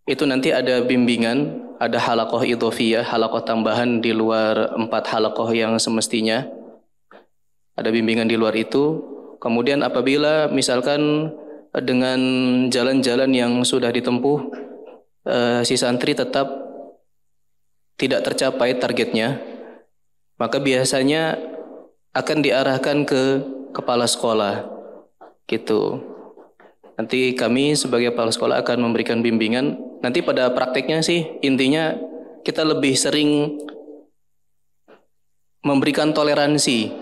itu nanti ada bimbingan, ada halaqah idhofiyah, halaqah tambahan di luar 4 halaqah yang semestinya. Ada bimbingan di luar itu. Kemudian apabila misalkan dengan jalan-jalan yang sudah ditempuh, si santri tetap tidak tercapai targetnya, maka biasanya akan diarahkan ke kepala sekolah gitu. Nanti kami sebagai kepala sekolah akan memberikan bimbingan. Nanti pada prakteknya sih intinya kita lebih sering memberikan toleransi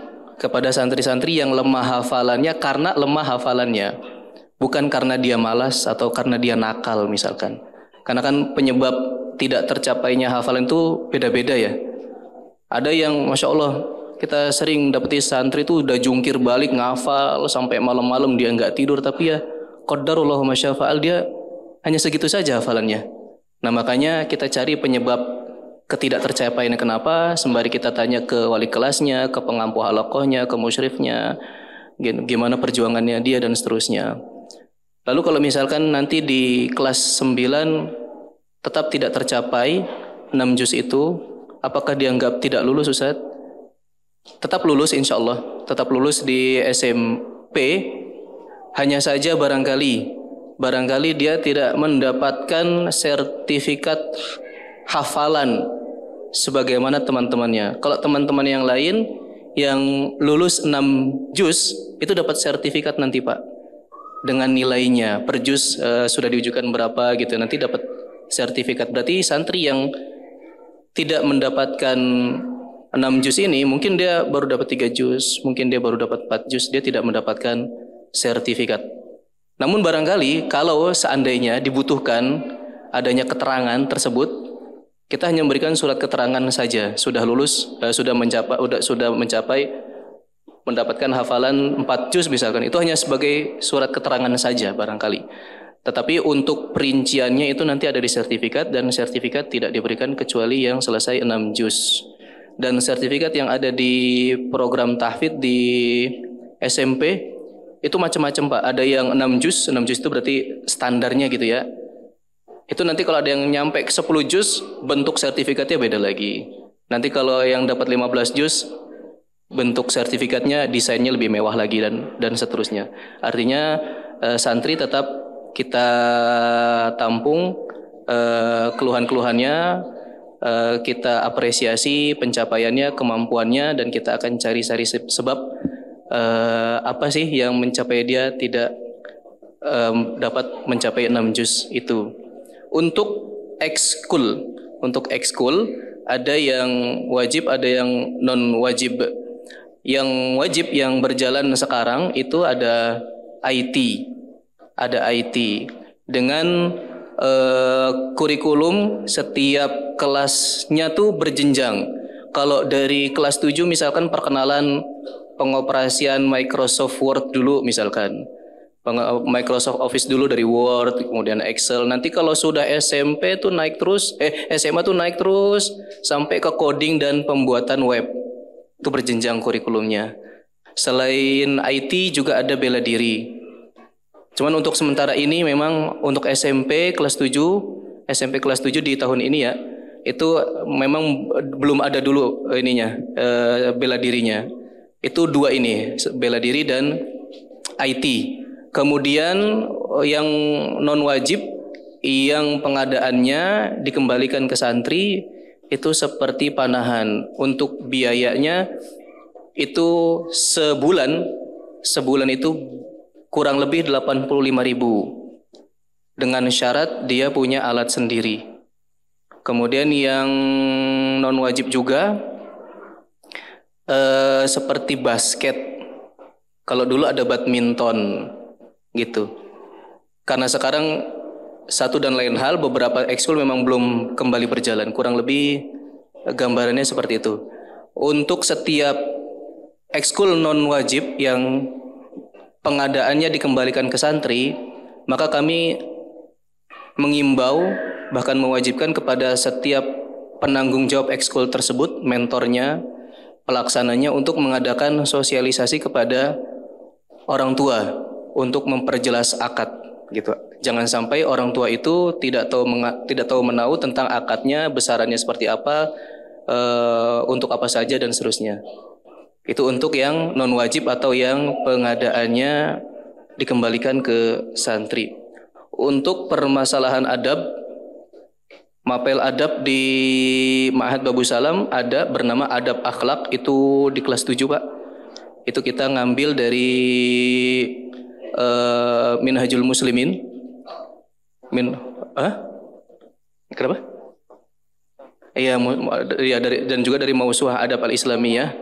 kepada santri-santri yang lemah hafalannya karena lemah hafalannya, bukan karena dia malas atau karena dia nakal misalkan. Karena kan penyebab tidak tercapainya hafalan itu beda-beda ya. Ada yang Masya Allah kita sering dapeti santri itu udah jungkir balik ngafal sampai malam-malam dia nggak tidur, tapi ya qadarullah masyafa'al dia hanya segitu saja hafalannya. Nah makanya kita cari penyebab ketidaktercapaiannya kenapa, sembari kita tanya ke wali kelasnya, ke pengampu halaqahnya, ke musyrifnya, gimana perjuangannya dia dan seterusnya. Lalu kalau misalkan nanti di kelas 9 tetap tidak tercapai 6 juz itu, apakah dianggap tidak lulus Ustaz? Tetap lulus insya Allah, tetap lulus di SMP, hanya saja barangkali dia tidak mendapatkan sertifikat hafalan sebagaimana teman-temannya. Kalau teman-teman yang lain yang lulus 6 juz itu dapat sertifikat nanti Pak, dengan nilainya per juz sudah diujukan berapa gitu, nanti dapat sertifikat. Berarti santri yang tidak mendapatkan 6 juz ini, mungkin dia baru dapat 3 juz, mungkin dia baru dapat 4 juz, dia tidak mendapatkan sertifikat. Namun barangkali kalau seandainya dibutuhkan adanya keterangan tersebut, kita hanya memberikan surat keterangan saja, sudah lulus, sudah mencapai mendapatkan hafalan 4 juz misalkan, itu hanya sebagai surat keterangan saja barangkali. Tetapi untuk perinciannya itu nanti ada di sertifikat, dan sertifikat tidak diberikan kecuali yang selesai 6 juz. Dan sertifikat yang ada di program tahfidz di SMP itu macam-macam Pak. Ada yang 6 juz itu berarti standarnya gitu ya. Itu nanti kalau ada yang nyampe ke 10 juz, bentuk sertifikatnya beda lagi. Nanti kalau yang dapat 15 juz, bentuk sertifikatnya desainnya lebih mewah lagi dan seterusnya. Artinya santri tetap kita tampung keluhan-keluhannya, kita apresiasi pencapaiannya, kemampuannya, dan kita akan cari-cari sebab apa sih yang mencapai dia tidak dapat mencapai 6 juz itu. Untuk ekskul ada yang wajib, ada yang non wajib. Yang wajib yang berjalan sekarang itu ada IT, dengan kurikulum setiap kelasnya tuh berjenjang. Kalau dari kelas 7 misalkan perkenalan pengoperasian Microsoft Word dulu misalkan. Microsoft Office dulu dari Word, kemudian Excel. Nanti kalau sudah SMP tuh naik terus, SMA tuh naik terus sampai ke coding dan pembuatan web. Itu berjenjang kurikulumnya. Selain IT juga ada bela diri. Cuman untuk sementara ini memang untuk SMP kelas 7 di tahun ini ya, itu memang belum ada dulu ininya, bela dirinya. Itu 2 ini, bela diri dan IT. Kemudian yang non wajib yang pengadaannya dikembalikan ke santri itu seperti panahan. Untuk biayanya itu sebulan itu kurang lebih 85.000 dengan syarat dia punya alat sendiri. Kemudian yang non wajib juga seperti basket. Kalau dulu ada badminton gitu. Karena sekarang satu dan lain hal, beberapa ekskul memang belum kembali berjalan. Kurang lebih gambarannya seperti itu. Untuk setiap ekskul non wajib yang pengadaannya dikembalikan ke santri, maka kami mengimbau, bahkan mewajibkan kepada setiap penanggung jawab ekskul tersebut, mentornya, pelaksananya, untuk mengadakan sosialisasi kepada orang tua untuk memperjelas akad gitu. Jangan sampai orang tua itu tidak tahu menahu tentang akadnya, besarannya seperti apa, untuk apa saja dan seterusnya. Itu untuk yang non wajib atau yang pengadaannya dikembalikan ke santri. Untuk permasalahan adab, mapel adab di Ma'had Babu Salam ada bernama adab akhlak, itu di kelas 7 Pak. Itu kita ngambil dari Minhajul Muslimin. Kenapa? Iya, dan juga dari Mausu'ah Adab Al-Islamiyah.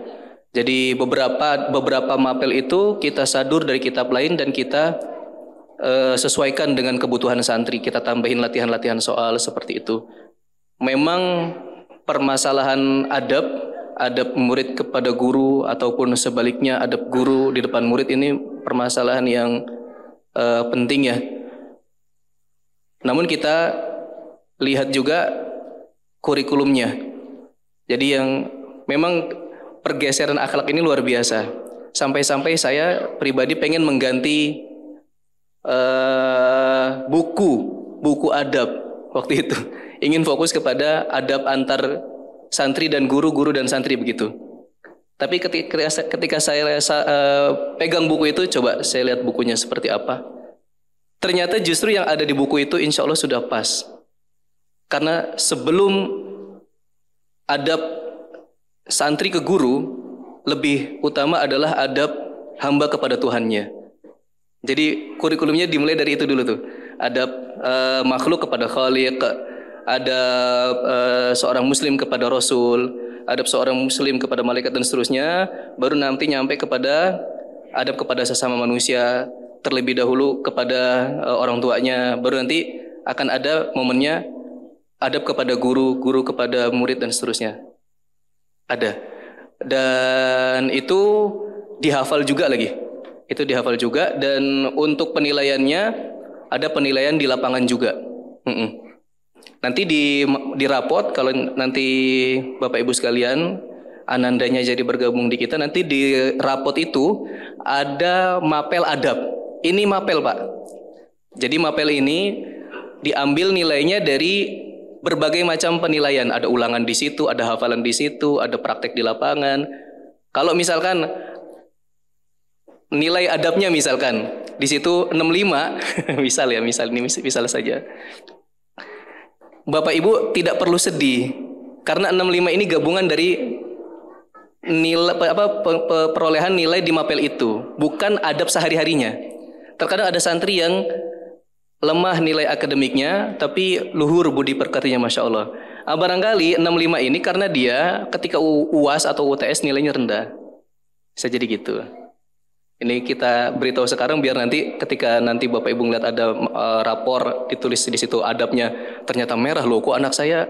Jadi beberapa mapel itu kita sadur dari kitab lain dan kita sesuaikan dengan kebutuhan santri. Kita tambahin latihan-latihan soal seperti itu. Memang permasalahan adab murid kepada guru ataupun sebaliknya adab guru di depan murid ini permasalahan yang penting ya. Namun kita lihat juga kurikulumnya. Jadi yang memang pergeseran akhlak ini luar biasa. Sampai-sampai saya pribadi pengen mengganti buku adab waktu itu. Ingin fokus kepada adab antar santri dan guru dan santri begitu. Tapi ketika saya pegang buku itu, coba saya lihat bukunya seperti apa. Ternyata justru yang ada di buku itu insya Allah sudah pas. Karena sebelum adab santri ke guru, lebih utama adalah adab hamba kepada Tuhannya. Jadi kurikulumnya dimulai dari itu dulu tuh. Adab makhluk kepada Khaliq, adab seorang muslim kepada Rasul, adab seorang muslim kepada malaikat dan seterusnya. Baru nanti nyampe kepada adab kepada sesama manusia, terlebih dahulu kepada orang tuanya. Baru nanti akan ada momennya adab kepada guru kepada murid dan seterusnya. Ada. Dan itu dihafal juga lagi. Itu dihafal juga. Dan untuk penilaiannya ada penilaian di lapangan juga. Nanti di rapot, kalau nanti Bapak Ibu sekalian anandanya jadi bergabung di kita, nanti di rapot itu ada mapel adab. Ini mapel Pak. Jadi mapel ini diambil nilainya dari berbagai macam penilaian. Ada ulangan di situ, ada hafalan di situ, ada praktek di lapangan. Kalau misalkan nilai adabnya misalkan di situ 65 misal saja. Bapak Ibu tidak perlu sedih karena 65 ini gabungan dari nilai perolehan nilai di mapel itu, bukan adab sehari-harinya. Terkadang ada santri yang lemah nilai akademiknya tapi luhur budi pekertinya, Masya Allah. Barangkali 65 ini karena dia ketika UAS atau UTS nilainya rendah. Bisa jadi gitu. Ini kita beritahu sekarang biar nanti ketika nanti Bapak Ibu ngeliat ada rapor ditulis di situ adabnya ternyata merah loh, kok anak saya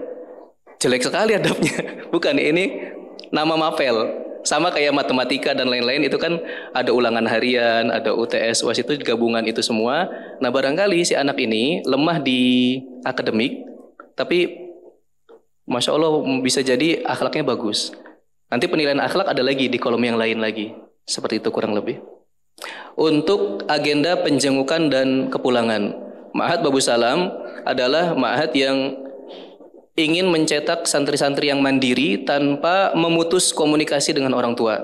jelek sekali adabnya. Bukan, ini nama mapel. Sama kayak matematika dan lain-lain itu kan ada ulangan harian, ada UTS, UAS, itu gabungan itu semua. Nah barangkali si anak ini lemah di akademik tapi Masya Allah bisa jadi akhlaknya bagus. Nanti penilaian akhlak ada lagi di kolom yang lain lagi. Seperti itu kurang lebih. Untuk agenda penjengukan dan kepulangan, Ma'had Babu Salam adalah ma'had yang ingin mencetak santri-santri yang mandiri tanpa memutus komunikasi dengan orang tua.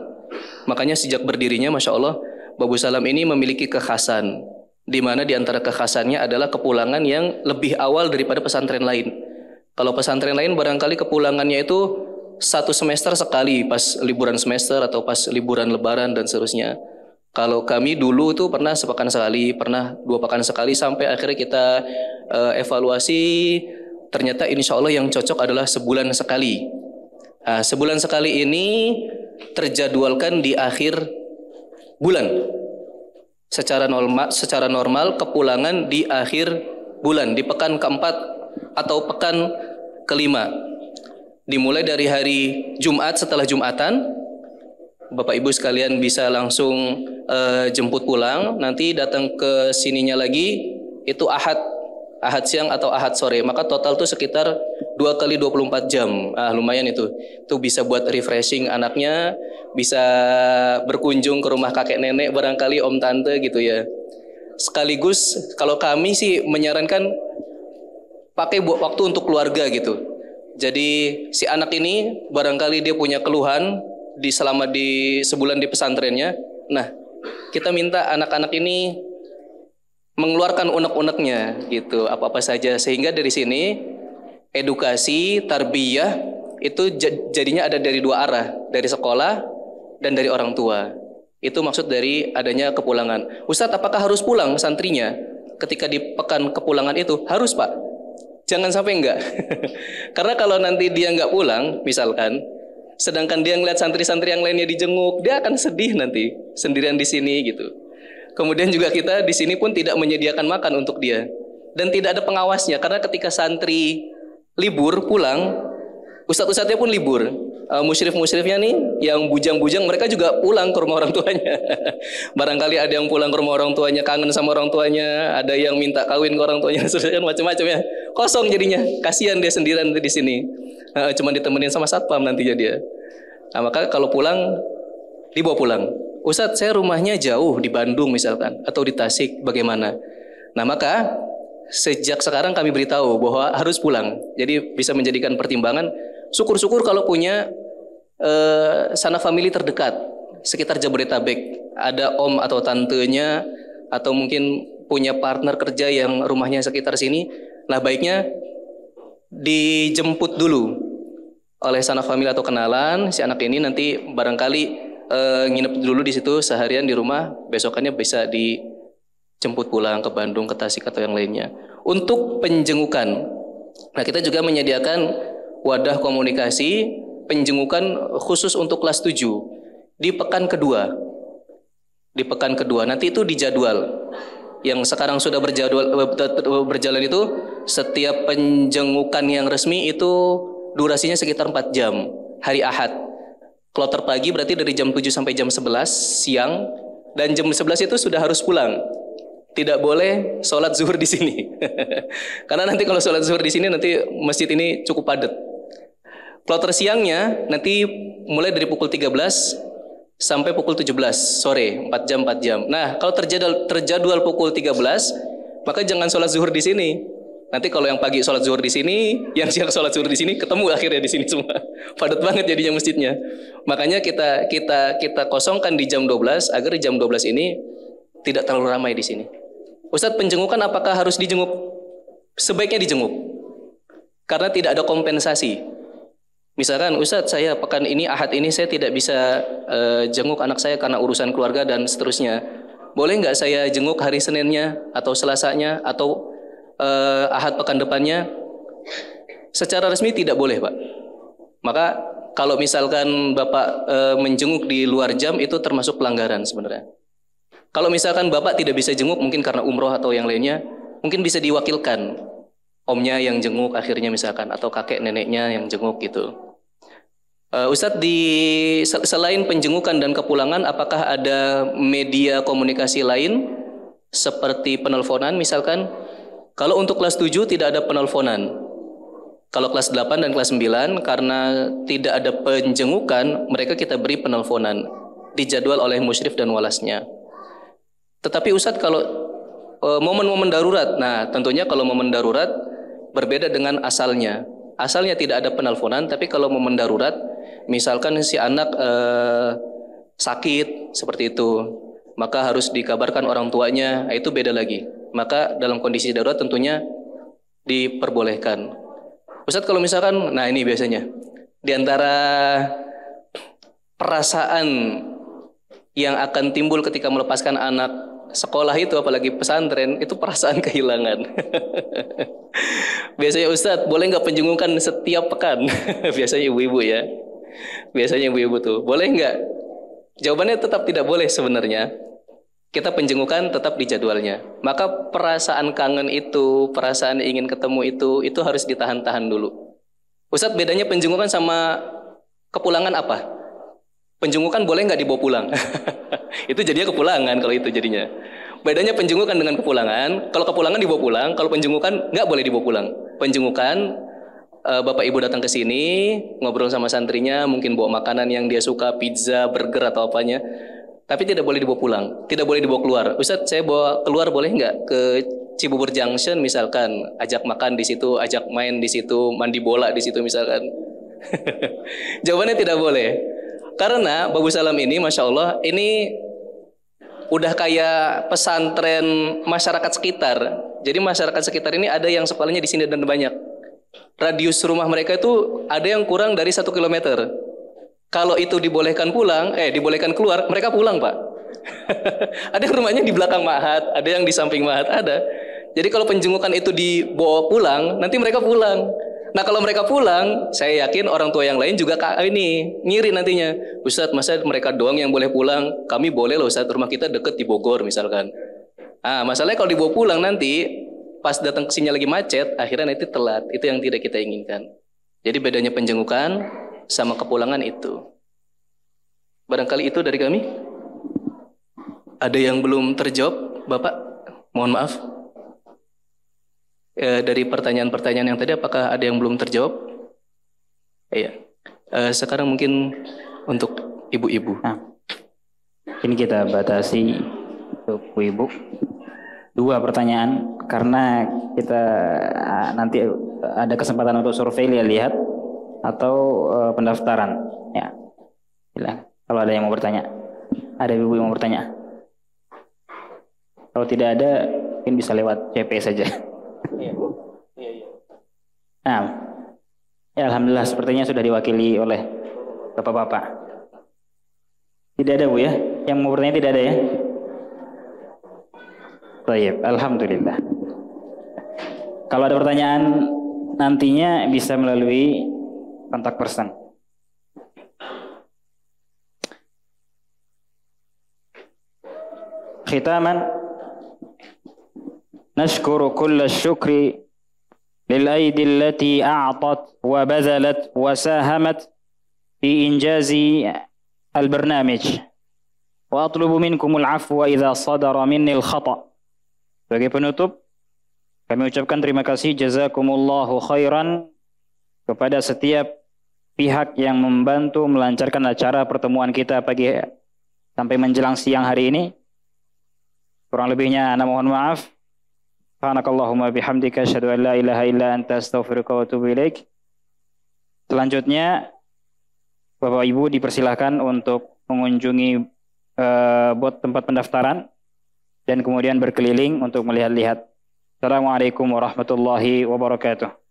Makanya sejak berdirinya, Masya Allah, Babu Salam ini memiliki kekhasan, di mana di antara kekhasannya adalah kepulangan yang lebih awal daripada pesantren lain. Kalau pesantren lain barangkali kepulangannya itu 1 semester sekali, pas liburan semester atau pas liburan lebaran dan seterusnya. Kalau kami dulu itu pernah sepekan sekali, pernah 2 pekan sekali, sampai akhirnya kita evaluasi, ternyata insya Allah yang cocok adalah sebulan sekali. Nah, sebulan sekali ini terjadwalkan di akhir bulan. Secara normal kepulangan di akhir bulan, di pekan keempat atau pekan kelima. Dimulai dari hari Jumat, setelah Jumatan Bapak Ibu sekalian bisa langsung jemput pulang, nanti datang ke sininya lagi itu Ahad siang atau Ahad sore. Maka total tuh sekitar 2 kali 24 jam. Lumayan itu. Itu bisa buat refreshing anaknya, bisa berkunjung ke rumah kakek nenek barangkali, om tante gitu ya. Sekaligus kalau kami sih menyarankan pakai waktu untuk keluarga gitu. Jadi si anak ini barangkali dia punya keluhan selama di sebulan di pesantrennya. Nah, kita minta anak-anak ini mengeluarkan unek-uneknya gitu, apa-apa saja, sehingga dari sini edukasi tarbiyah itu jadinya ada dari 2 arah, dari sekolah dan dari orang tua. Itu maksud dari adanya kepulangan. Ustadz, apakah harus pulang santrinya ketika di pekan kepulangan itu? Harus, Pak. Jangan sampai enggak. Karena kalau nanti dia enggak pulang misalkan, sedangkan dia ngeliat santri-santri yang lainnya dijenguk, dia akan sedih nanti sendirian di sini gitu. Kemudian juga kita di sini pun tidak menyediakan makan untuk dia dan tidak ada pengawasnya, karena ketika santri libur pulang, ustadz-ustadznya pun libur. Musyrif-musyrifnya nih yang bujang-bujang, mereka juga pulang ke rumah orang tuanya. Barangkali ada yang pulang ke rumah orang tuanya kangen sama orang tuanya, ada yang minta kawin ke orang tuanya, macam-macam ya. Kosong jadinya, kasihan dia sendirian di sini. Cuma ditemenin sama satpam nantinya dia. Nah, maka kalau pulang dibawa pulang. Ustadz, saya rumahnya jauh di Bandung misalkan atau di Tasik, bagaimana? Nah, maka sejak sekarang kami beritahu bahwa harus pulang. Jadi bisa menjadikan pertimbangan. Syukur-syukur kalau punya sanak famili terdekat sekitar Jabodetabek, ada om atau tantenya atau mungkin punya partner kerja yang rumahnya sekitar sini. Nah, baiknya dijemput dulu oleh sanak famili atau kenalan si anak ini, nanti barangkali nginep dulu di situ seharian di rumah, besokannya bisa dijemput pulang ke Bandung, ke Tasik atau yang lainnya. Untuk penjengukan, nah kita juga menyediakan wadah komunikasi penjengukan khusus untuk kelas 7 di pekan kedua. Di pekan kedua nanti itu dijadwal. Yang sekarang sudah berjalan itu setiap penjengukan yang resmi itu durasinya sekitar 4 jam hari Ahad. Kloter pagi berarti dari jam 7 sampai jam 11 siang, dan jam 11 itu sudah harus pulang. Tidak boleh sholat zuhur di sini. Karena nanti kalau sholat zuhur di sini nanti masjid ini cukup padat. Kloter siangnya nanti mulai dari pukul 13 sampai pukul 17 sore, 4 jam. Nah, kalau terjadwal pukul 13, maka jangan sholat zuhur di sini. Nanti kalau yang pagi sholat zuhur di sini, yang siang sholat zuhur di sini, ketemu akhirnya di sini semua. Padat banget jadinya masjidnya. Makanya kita kosongkan di jam 12 agar di jam 12 ini tidak terlalu ramai di sini. Ustadz, penjengukan apakah harus dijenguk? Sebaiknya dijenguk. Karena tidak ada kompensasi. Misalkan, Ustadz, saya pekan ini, Ahad ini saya tidak bisa jenguk anak saya karena urusan keluarga dan seterusnya. Boleh nggak saya jenguk hari Seninnya atau Selasanya atau Ahad pekan depannya? Secara resmi tidak boleh, Pak. Maka kalau misalkan Bapak menjenguk di luar jam itu termasuk pelanggaran sebenarnya. Kalau misalkan Bapak tidak bisa jenguk mungkin karena umroh atau yang lainnya, mungkin bisa diwakilkan omnya yang jenguk akhirnya misalkan, atau kakek neneknya yang jenguk gitu. Ustadz, selain penjengukan dan kepulangan, apakah ada media komunikasi lain seperti penelponan misalkan? Kalau untuk kelas 7 tidak ada penelponan. Kalau kelas 8 dan kelas 9 karena tidak ada penjengukan, mereka kita beri penelponan, dijadwal oleh musyrif dan walasnya. Tetapi Ustadz, kalau momen-momen darurat, nah tentunya kalau momen darurat berbeda dengan asalnya. Asalnya tidak ada penelponan, tapi kalau momen darurat, misalkan si anak sakit seperti itu, maka harus dikabarkan orang tuanya, itu beda lagi. Maka dalam kondisi darurat tentunya diperbolehkan. Ustadz, kalau misalkan, nah ini biasanya di antara perasaan yang akan timbul ketika melepaskan anak sekolah itu, apalagi pesantren, itu perasaan kehilangan. Biasanya, Ustadz, boleh nggak penjengukan setiap pekan? Biasanya ibu-ibu ya. Biasanya ibu-ibu tuh, boleh nggak? Jawabannya tetap tidak boleh sebenarnya. Kita penjengukan tetap di jadwalnya. Maka perasaan kangen itu, perasaan ingin ketemu itu harus ditahan-tahan dulu. Ustadz, bedanya penjengukan sama kepulangan apa? Penjengukan boleh nggak dibawa pulang? Itu jadinya kepulangan kalau itu jadinya. Bedanya penjengukan dengan kepulangan. Kalau kepulangan dibawa pulang, kalau penjengukan nggak boleh dibawa pulang. Penjengukan, Bapak Ibu datang ke sini, ngobrol sama santrinya, mungkin bawa makanan yang dia suka, pizza, burger atau apanya. Tapi tidak boleh dibawa pulang, tidak boleh dibawa keluar. Ustadz, saya bawa keluar boleh nggak ke Cibubur Junction misalkan, ajak makan di situ, ajak main di situ, mandi bola di situ misalkan. Jawabannya tidak boleh. Karena Babu Salam ini, Masya Allah, ini udah kayak pesantren masyarakat sekitar. Jadi masyarakat sekitar ini ada yang sekolahnya di sini dan banyak. Radius rumah mereka itu ada yang kurang dari 1 kilometer. Kalau itu dibolehkan pulang, dibolehkan keluar, mereka pulang, Pak. Ada yang rumahnya di belakang Ma'had, ada yang di samping Ma'had, ada. Jadi kalau penjengukan itu dibawa pulang, nanti mereka pulang. Nah kalau mereka pulang, saya yakin orang tua yang lain juga ngiri nantinya. Ustadz, masa mereka doang yang boleh pulang? Kami boleh loh Ustadz, rumah kita deket di Bogor misalkan. Ah, masalahnya kalau dibawa pulang nanti, pas datang ke sini lagi macet, akhirnya nanti telat. Itu yang tidak kita inginkan. Jadi bedanya penjengukan sama kepulangan itu. Barangkali itu dari kami. Ada yang belum terjawab, Bapak? Mohon maaf. Dari pertanyaan-pertanyaan yang tadi, apakah ada yang belum terjawab? Iya. Sekarang mungkin untuk ibu-ibu. Nah, ini kita batasi untuk ibu-ibu 2 pertanyaan karena kita nanti ada kesempatan untuk survei lihat atau pendaftaran. Ya, bilang kalau ada yang mau bertanya, ada ibu yang mau bertanya. Kalau tidak ada, mungkin bisa lewat CP saja. Iya. Nah, ya alhamdulillah sepertinya sudah diwakili oleh bapak-bapak. Tidak ada Bu ya? Yang mau bertanya tidak ada ya? Baik, alhamdulillah. Kalau ada pertanyaan nantinya bisa melalui kontak person. Khitaman, nashkuru kulla syukri للأيدي التي أعطت وبذلت وساهمت في إنجاز البرنامج وأطلب منكم العفو إذا صدر مني الخطأ. Sebagai penutup, kami ucapkan terima kasih jazakumullahu khairan kepada setiap pihak yang membantu melancarkan acara pertemuan kita pagi sampai menjelang siang hari ini. Kurang lebihnya ana mohon maaf. Subhanakallahumma bihamdika asyhadu an la ilaha illa anta astaghfiruka wa atubu ilaik. Selanjutnya Bapak Ibu dipersilahkan untuk mengunjungi bot tempat pendaftaran dan kemudian berkeliling untuk melihat-lihat. Assalamualaikum warahmatullahi wabarakatuh.